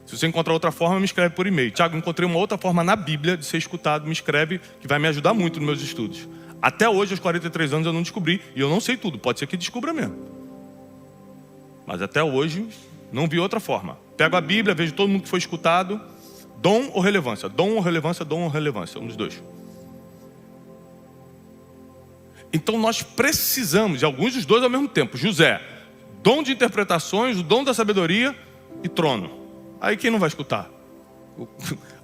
Se você encontrar outra forma, me escreve por e-mail: Tiago, encontrei uma outra forma na Bíblia de ser escutado, me escreve, que vai me ajudar muito nos meus estudos. Até hoje, aos 43 anos, eu não descobri, e eu não sei tudo, pode ser que descubra mesmo. Mas até hoje, não vi outra forma. Pego a Bíblia, vejo todo mundo que foi escutado. Dom ou relevância? Dom ou relevância? Dom ou relevância? Um dos dois. Então nós precisamos de alguns dos dois ao mesmo tempo. José, dom de interpretações, o dom da sabedoria e trono. Aí quem não vai escutar?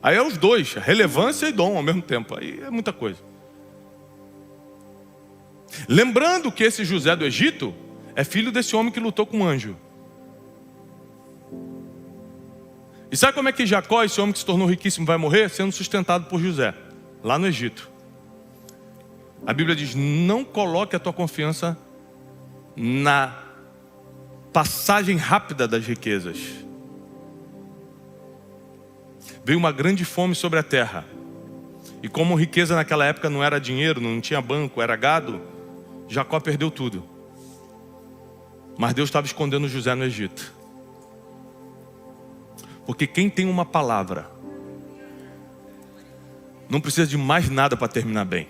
Aí é os dois, relevância e dom ao mesmo tempo. Aí é muita coisa. Lembrando que esse José do Egito é filho desse homem que lutou com um anjo. E sabe como é que Jacó, esse homem que se tornou riquíssimo, vai morrer? Sendo sustentado por José, lá no Egito. A Bíblia diz, não coloque a tua confiança na passagem rápida das riquezas. Veio uma grande fome sobre a terra. E como riqueza naquela época não era dinheiro, não tinha banco, era gado, Jacó perdeu tudo. Mas Deus estava escondendo José no Egito. Porque quem tem uma palavra não precisa de mais nada para terminar bem.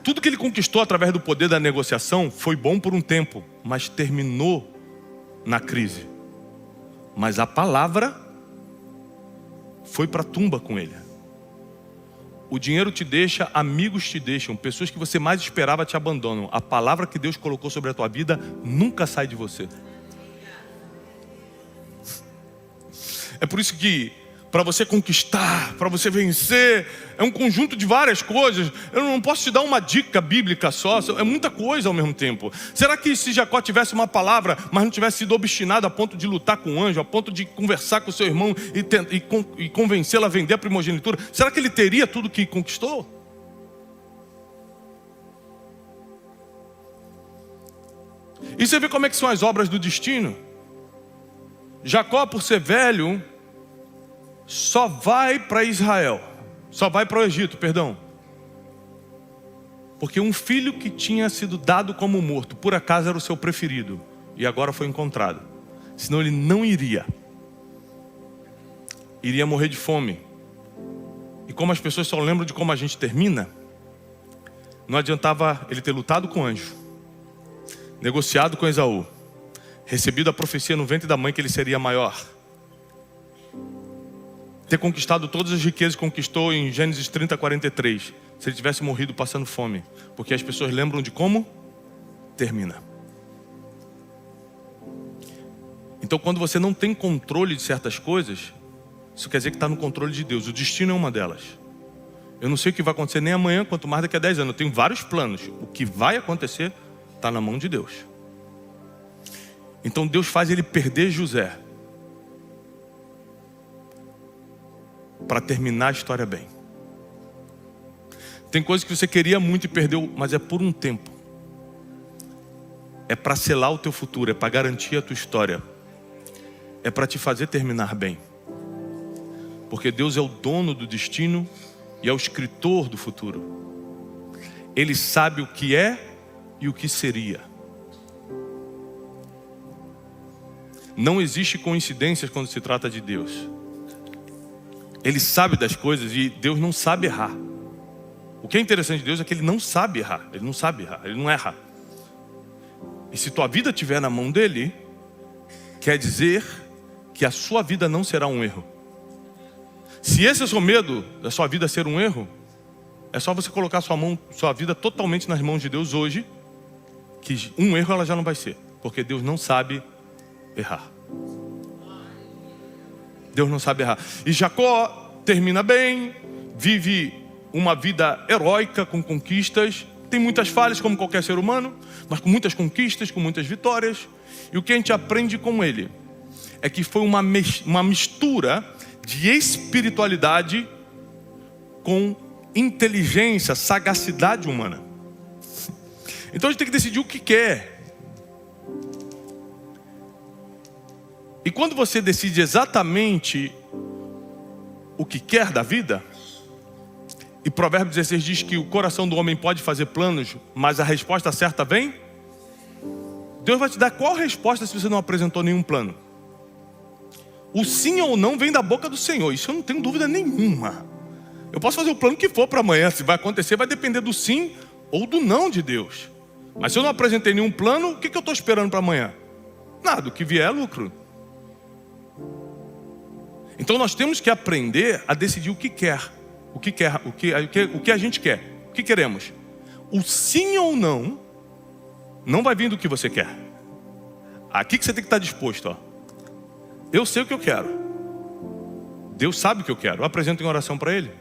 Tudo que ele conquistou através do poder da negociação foi bom por um tempo, mas terminou na crise. Mas a palavra foi para a tumba com ele. O dinheiro te deixa, amigos te deixam, pessoas que você mais esperava te abandonam. A palavra que Deus colocou sobre a tua vida nunca sai de você. É por isso que para você conquistar, para você vencer, é um conjunto de várias coisas. Eu não posso te dar uma dica bíblica só, é muita coisa ao mesmo tempo. Será que se Jacó tivesse uma palavra, mas não tivesse sido obstinado a ponto de lutar com o anjo, a ponto de conversar com o seu irmão e convencê-lo a vender a primogenitura, será que ele teria tudo que conquistou? E você vê como é que são as obras do destino. Jacó, por ser velho, só vai para Israel, só vai para o Egito, perdão. Porque um filho que tinha sido dado como morto, por acaso era o seu preferido, e agora foi encontrado. Senão ele não iria morrer de fome. E como as pessoas só lembram de como a gente termina, não adiantava ele ter lutado com o anjo, negociado com Esaú, recebido a profecia no ventre da mãe que ele seria maior, ter conquistado todas as riquezas que conquistou em Gênesis 30, 43, se ele tivesse morrido passando fome. Porque as pessoas lembram de como termina. Então quando você não tem controle de certas coisas, isso quer dizer que está no controle de Deus. O destino é uma delas. Eu não sei o que vai acontecer nem amanhã, quanto mais daqui a 10 anos. Eu tenho vários planos. O que vai acontecer está na mão de Deus. Então Deus faz ele perder José, para terminar a história bem. Tem coisas que você queria muito e perdeu, mas é por um tempo. É para selar o teu futuro, é para garantir a tua história. É para te fazer terminar bem. Porque Deus é o dono do destino e é o escritor do futuro. Ele sabe o que é e o que seria. Não existe coincidências quando se trata de Deus. Ele sabe das coisas e Deus não sabe errar. O que é interessante de Deus é que Ele não sabe errar. Ele não sabe errar, Ele não erra. E se tua vida estiver na mão dEle, quer dizer que a sua vida não será um erro. Se esse é o seu medo, da sua vida ser um erro, é só você colocar sua vida totalmente nas mãos de Deus hoje, que um erro ela já não vai ser. Porque Deus não sabe errar. Deus não sabe errar. E Jacó termina bem, vive uma vida heróica com conquistas. Tem muitas falhas como qualquer ser humano, mas com muitas conquistas, com muitas vitórias. E o que a gente aprende com ele é que foi uma mistura de espiritualidade com inteligência, sagacidade humana. Então a gente tem que decidir o que quer. E quando você decide exatamente o que quer da vida, e Provérbios 16 diz que o coração do homem pode fazer planos, mas a resposta certa vem, Deus vai te dar qual resposta se você não apresentou nenhum plano? O sim ou não vem da boca do Senhor, isso eu não tenho dúvida nenhuma. Eu posso fazer o plano que for para amanhã, se vai acontecer vai depender do sim ou do não de Deus. Mas se eu não apresentei nenhum plano, o que eu estou esperando para amanhã? Nada, o que vier é lucro. Então nós temos que aprender a decidir o que quer. O que a gente quer. O que queremos. O sim ou não vai vir do que você quer. Aqui que você tem que estar disposto. Ó. Eu sei o que eu quero. Deus sabe o que eu quero. Eu apresento em oração para Ele.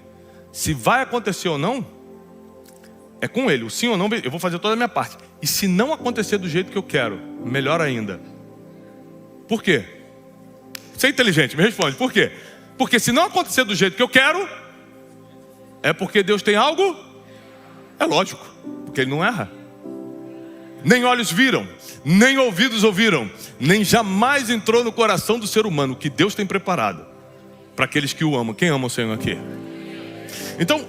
Se vai acontecer ou não, é com Ele. O sim ou não, eu vou fazer toda a minha parte. E se não acontecer do jeito que eu quero, melhor ainda. Por quê? Você é inteligente, me responde. Por quê? Porque se não acontecer do jeito que eu quero, é porque Deus tem algo? É lógico, porque Ele não erra. Nem olhos viram, nem ouvidos ouviram, nem jamais entrou no coração do ser humano o que Deus tem preparado para aqueles que o amam. Quem ama o Senhor aqui? Então,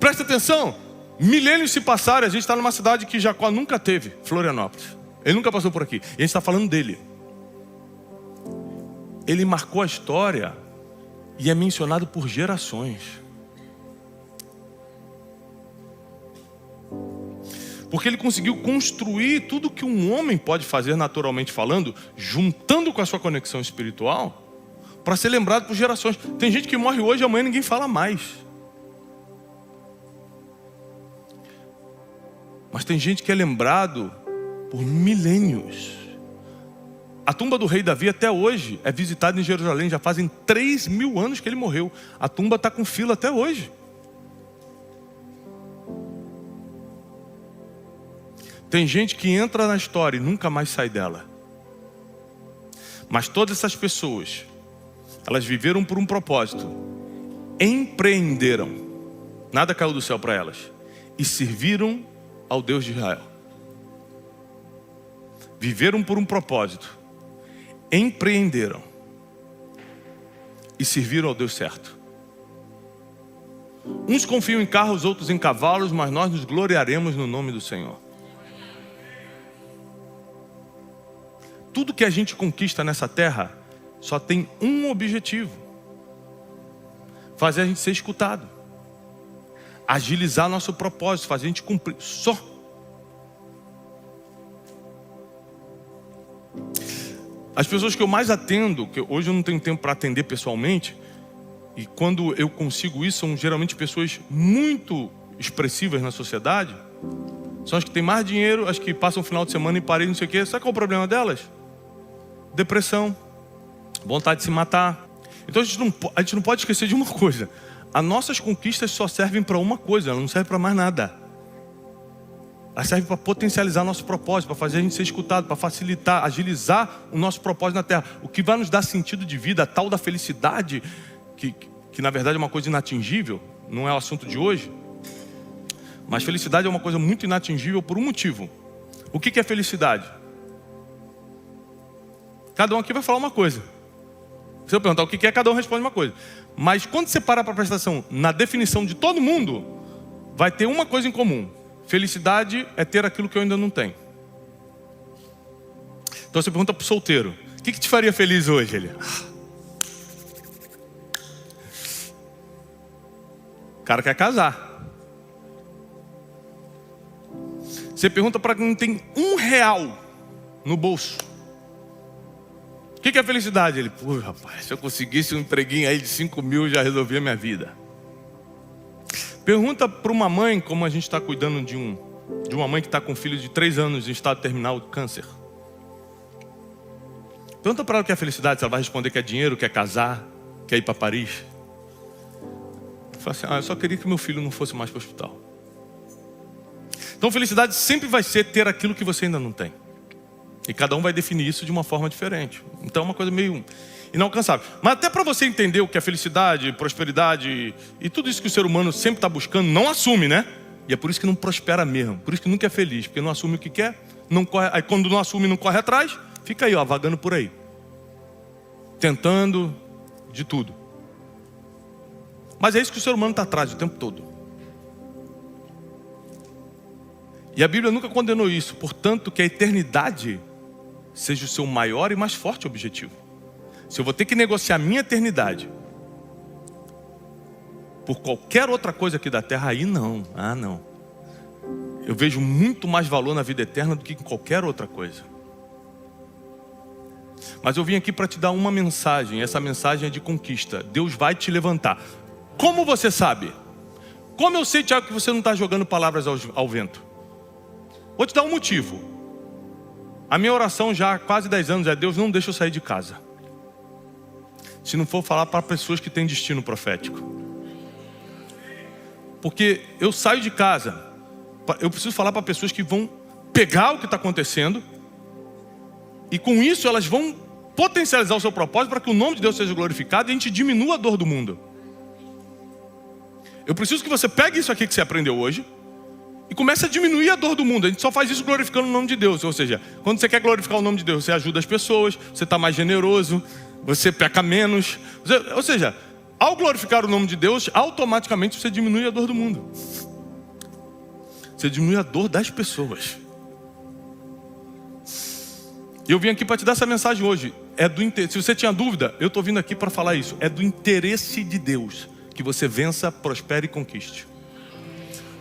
presta atenção. Milênios se passaram, a gente está numa cidade que Jacó nunca teve, Florianópolis. Ele nunca passou por aqui. E a gente está falando dele. Ele marcou a história e é mencionado por gerações. Porque ele conseguiu construir tudo que um homem pode fazer naturalmente falando, juntando com a sua conexão espiritual, para ser lembrado por gerações. Tem gente que morre hoje e amanhã ninguém fala mais. Mas tem gente que é lembrado por milênios. A tumba do rei Davi até hoje é visitada em Jerusalém. Já fazem 3.000 anos que ele morreu. A tumba está com fila até hoje. Tem gente que entra na história e nunca mais sai dela. Mas todas essas pessoas, elas viveram por um propósito. Empreenderam. Nada caiu do céu para elas. E serviram ao Deus de Israel. Viveram por um propósito. Empreenderam. E serviram ao Deus certo. Uns confiam em carros, outros em cavalos, mas nós nos gloriaremos no nome do Senhor. Tudo que a gente conquista nessa terra só tem um objetivo: fazer a gente ser escutado, agilizar nosso propósito, fazer a gente cumprir. Só. As pessoas que eu mais atendo, que hoje eu não tenho tempo para atender pessoalmente, e quando eu consigo isso, são geralmente pessoas muito expressivas na sociedade. São as que têm mais dinheiro, as que passam o final de semana em Paris, não sei o quê. Sabe qual é o problema delas? Depressão, vontade de se matar. Então a gente não pode esquecer de uma coisa: as nossas conquistas só servem para uma coisa, elas não servem para mais nada. Elas servem para potencializar nosso propósito, para fazer a gente ser escutado, para facilitar, agilizar o nosso propósito na terra. O que vai nos dar sentido de vida, a tal da felicidade, que na verdade é uma coisa inatingível, não é o assunto de hoje. Mas felicidade é uma coisa muito inatingível por um motivo. O que é felicidade? Cada um aqui vai falar uma coisa. Se eu perguntar o que é, cada um responde uma coisa. Mas quando você para para prestar atenção na definição de todo mundo, vai ter uma coisa em comum: felicidade é ter aquilo que eu ainda não tenho. Então você pergunta para o solteiro: o que te faria feliz hoje? Ele: o cara quer casar. Você pergunta para quem não tem R$1 no bolso: o que é felicidade? Ele: pô, rapaz, se eu conseguisse um empreguinho aí de 5.000, já resolvia a minha vida. Pergunta para uma mãe, como a gente está cuidando de uma mãe que está com um filho de 3 anos em estado terminal de câncer. Pergunta para ela o que é felicidade, se ela vai responder que é dinheiro, quer casar, quer ir para Paris. Fala assim: eu só queria que meu filho não fosse mais para o hospital. Então felicidade sempre vai ser ter aquilo que você ainda não tem. E cada um vai definir isso de uma forma diferente. Então é uma coisa meio inalcançável. Mas até para você entender o que é felicidade, prosperidade e tudo isso que o ser humano sempre está buscando, não assume, né? E é por isso que não prospera mesmo. Por isso que nunca é feliz. Porque não assume o que quer, não corre, aí quando não assume, não corre atrás, fica aí, ó, vagando por aí. Tentando de tudo. Mas é isso que o ser humano está atrás o tempo todo. E a Bíblia nunca condenou isso. Portanto, que a eternidade seja o seu maior e mais forte objetivo. Se eu vou ter que negociar minha eternidade por qualquer outra coisa aqui da terra, aí não. Não. Eu vejo muito mais valor na vida eterna do que em qualquer outra coisa. Mas eu vim aqui para te dar uma mensagem. Essa mensagem é de conquista. Deus vai te levantar. Como você sabe? Como eu sei, Tiago, que você não está jogando palavras ao vento? Vou te dar um motivo. A minha oração já há quase 10 anos é: Deus, não deixa eu sair de casa se não for falar para pessoas que têm destino profético. Porque eu saio de casa, eu preciso falar para pessoas que vão pegar o que está acontecendo, e com isso elas vão potencializar o seu propósito para que o nome de Deus seja glorificado e a gente diminua a dor do mundo. Eu preciso que você pegue isso aqui que você aprendeu hoje e comece a diminuir a dor do mundo. A gente só faz isso glorificando o nome de Deus. Ou seja, quando você quer glorificar o nome de Deus, você ajuda as pessoas, você está mais generoso, você peca menos. Ou seja, ao glorificar o nome de Deus, automaticamente você diminui a dor do mundo. Você diminui a dor das pessoas. E eu vim aqui para te dar essa mensagem hoje. Se você tinha dúvida, eu estou vindo aqui para falar isso. É do interesse de Deus que você vença, prospere e conquiste.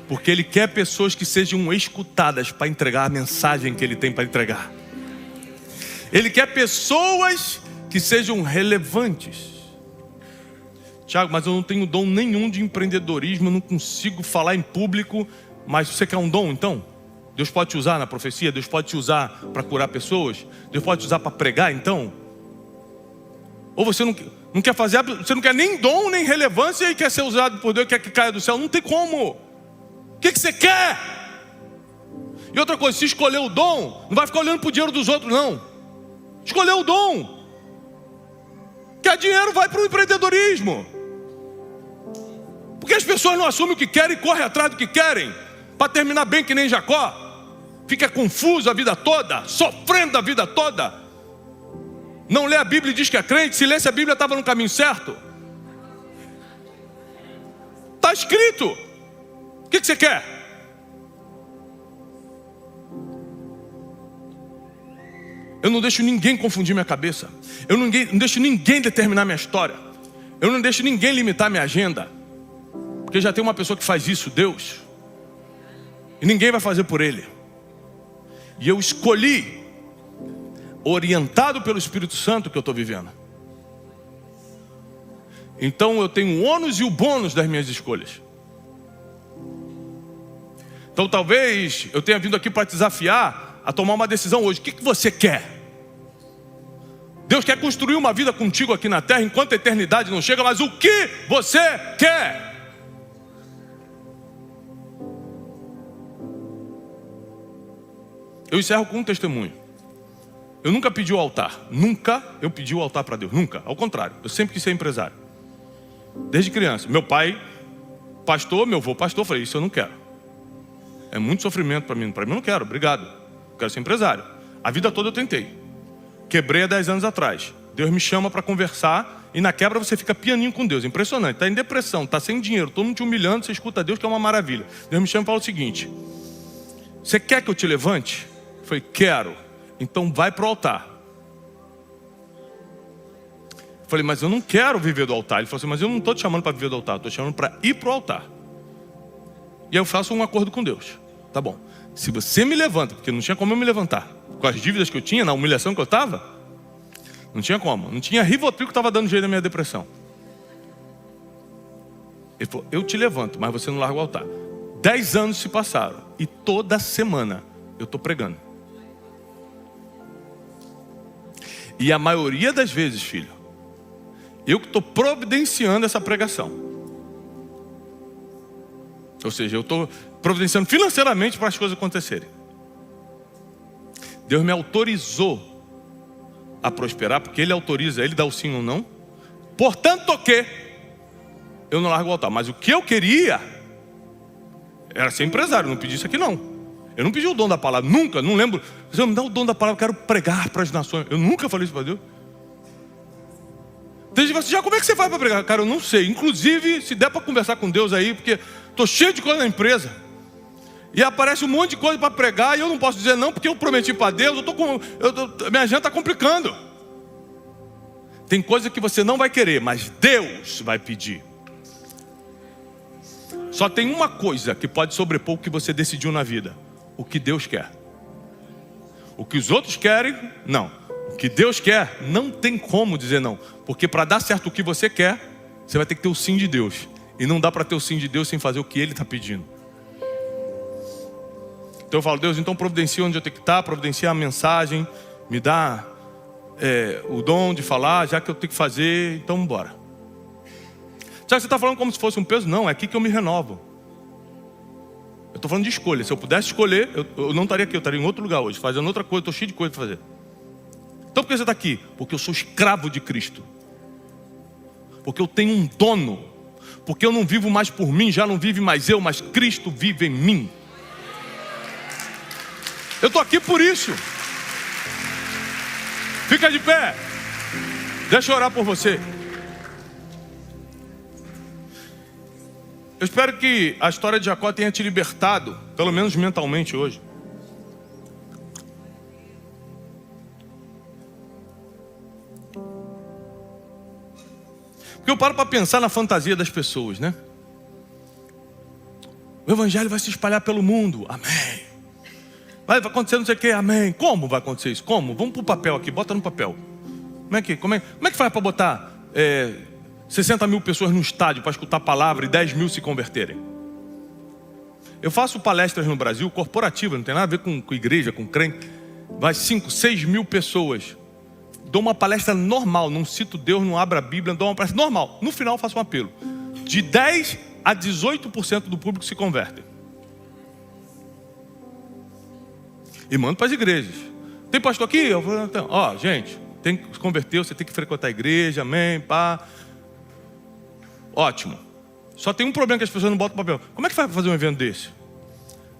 Porque Ele quer pessoas que sejam escutadas para entregar a mensagem que Ele tem para entregar. Ele quer pessoas que sejam relevantes. Tiago, mas eu não tenho dom nenhum de empreendedorismo, eu não consigo falar em público. Mas você quer um dom então? Deus pode te usar na profecia? Deus pode te usar para curar pessoas? Deus pode te usar para pregar então? Ou você não quer fazer, você não quer nem dom, nem relevância e quer ser usado por Deus, quer que caia do céu? Não tem como. O que você quer? E outra coisa, se escolher o dom, não vai ficar olhando para o dinheiro dos outros não. Escolher o dom. Quer dinheiro, vai para o empreendedorismo. Porque as pessoas não assumem o que querem e correm atrás do que querem, para terminar bem que nem Jacó. Fica confuso a vida toda, sofrendo a vida toda. Não lê a Bíblia e diz que é crente. Se lesse a Bíblia estava no caminho certo. Está escrito. O que você quer? Eu não deixo ninguém confundir minha cabeça. Eu não deixo ninguém determinar minha história. Eu não deixo ninguém limitar minha agenda. Porque já tem uma pessoa que faz isso, Deus. E ninguém vai fazer por Ele. E eu escolhi, orientado pelo Espírito Santo, que eu estou vivendo. Então eu tenho o ônus e o bônus das minhas escolhas. Então talvez eu tenha vindo aqui para te desafiar a tomar uma decisão hoje. O que você quer? Deus quer construir uma vida contigo aqui na terra enquanto a eternidade não chega. Mas o que você quer? Eu encerro com um testemunho. Eu nunca pedi o altar. Nunca eu pedi o altar para Deus. Nunca. Ao contrário. Eu sempre quis ser empresário. Desde criança. Meu pai, pastor, meu avô, pastor. Eu falei, isso eu não quero. É muito sofrimento para mim. Para mim eu não quero. Obrigado. Eu quero ser empresário. A vida toda eu tentei. Quebrei há 10 anos atrás. Deus me chama para conversar. E na quebra você fica pianinho com Deus. Impressionante. Está em depressão. Está sem dinheiro. Todo mundo te humilhando. Você escuta Deus, que é uma maravilha. Deus me chama e fala o seguinte. Você quer que eu te levante? Eu falei, quero. Então vai para o altar. Eu falei, mas eu não quero viver do altar. Ele falou assim, mas eu não estou te chamando para viver do altar. Estou te chamando para ir para o altar. E aí eu faço um acordo com Deus. Tá bom. Se você me levanta, porque não tinha como eu me levantar. Com as dívidas que eu tinha, na humilhação que eu estava. Não tinha como. Não tinha Rivotril que estava dando jeito na minha depressão. Ele falou, eu te levanto, mas você não larga o altar. 10 anos se passaram. E toda semana eu estou pregando. E a maioria das vezes, filho, eu que estou providenciando essa pregação. Ou seja, eu estou providenciando financeiramente para as coisas acontecerem. Deus me autorizou a prosperar, porque Ele autoriza, Ele dá o sim ou não. Portanto que eu não largo o altar. Mas o que eu queria era ser empresário, não pedi isso aqui não. Eu não pedi o dom da palavra, nunca, não lembro. Deus me dá o dom da palavra, eu quero pregar para as nações. Eu nunca falei isso para Deus. Desde você, já como é que você faz para pregar? Cara, eu não sei. Inclusive, se der para conversar com Deus aí, porque estou cheio de coisa na empresa. E aparece um monte de coisa para pregar e eu não posso dizer não, porque eu prometi para Deus, minha agenda está complicando. Tem coisa que você não vai querer, mas Deus vai pedir. Só tem uma coisa que pode sobrepor o que você decidiu na vida. O que Deus quer. O que os outros querem, não. O que Deus quer, não tem como dizer não. Porque para dar certo o que você quer, você vai ter que ter o sim de Deus. E não dá para ter o sim de Deus sem fazer o que Ele está pedindo. Então eu falo, Deus, então providencia onde eu tenho que estar, providencia a mensagem, me dá o dom de falar, já que eu tenho que fazer, então bora. Já que você está falando como se fosse um peso, não, é aqui que eu me renovo. Eu estou falando de escolha. Se eu pudesse escolher, eu não estaria aqui, eu estaria em outro lugar hoje, fazendo outra coisa, estou cheio de coisa para fazer. Então por que você está aqui? Porque eu sou escravo de Cristo. Porque eu tenho um dono. Porque eu não vivo mais por mim, já não vive mais eu, mas Cristo vive em mim. Eu estou aqui por isso. Fica de pé. Deixa eu orar por você. Eu espero que a história de Jacó tenha te libertado, pelo menos mentalmente hoje. Porque eu paro para pensar na fantasia das pessoas, né? O evangelho vai se espalhar pelo mundo, amém. Vai acontecer não sei o que, amém. Como vai acontecer isso? Como? Vamos para o papel aqui, bota no papel. Como é que faz para botar 60 mil pessoas no estádio para escutar a palavra e 10 mil se converterem? Eu faço palestras no Brasil, corporativas, não tem nada a ver com igreja, com crente. Vai 5, 6 mil pessoas. Dou uma palestra normal, não cito Deus, não abro a Bíblia, dou uma palestra normal. No final faço um apelo. De 10 a 18% do público se convertem. E mando para as igrejas. Tem pastor aqui? Eu falo, então, gente, tem que se converter, você tem que frequentar a igreja, amém, pá. Ótimo. Só tem um problema que as pessoas não botam papel. Como é que faz para fazer um evento desse?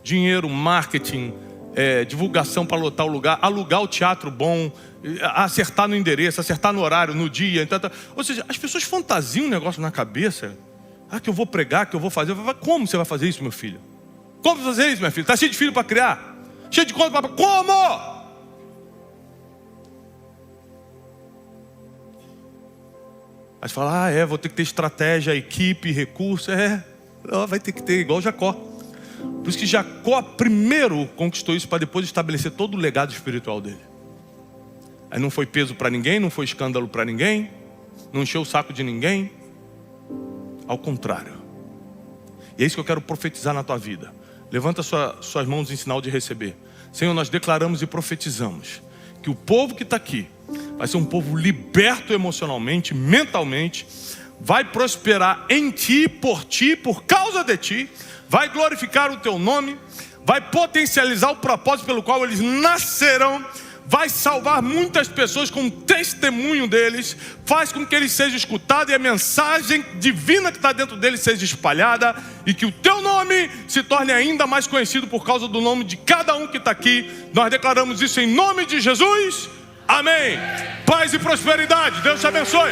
Dinheiro, marketing, divulgação para lotar o lugar, alugar o teatro bom, acertar no endereço, acertar no horário, no dia. Ou seja, as pessoas fantasiam um negócio na cabeça. Que eu vou pregar, que eu vou fazer. Como você vai fazer isso, meu filho? Como você vai fazer isso, minha filha? Está cheio de filho para criar? Cheio de conta para... Como? Aí você fala, vou ter que ter estratégia, equipe, recurso. Vai ter que ter, igual Jacó. Por isso que Jacó primeiro conquistou isso para depois estabelecer todo o legado espiritual dele. Aí não foi peso para ninguém, não foi escândalo para ninguém, não encheu o saco de ninguém. Ao contrário. E é isso que eu quero profetizar na tua vida. Levanta suas mãos em sinal de receber. Senhor, nós declaramos e profetizamos que o povo que está aqui vai ser um povo liberto emocionalmente, mentalmente, vai prosperar em ti, por causa de ti, vai glorificar o teu nome, vai potencializar o propósito pelo qual eles nascerão, vai salvar muitas pessoas com o testemunho deles, faz com que eles sejam escutados e a mensagem divina que está dentro deles seja espalhada e que o teu nome se torne ainda mais conhecido por causa do nome de cada um que está aqui. Nós declaramos isso em nome de Jesus, amém. Paz e prosperidade, Deus te abençoe.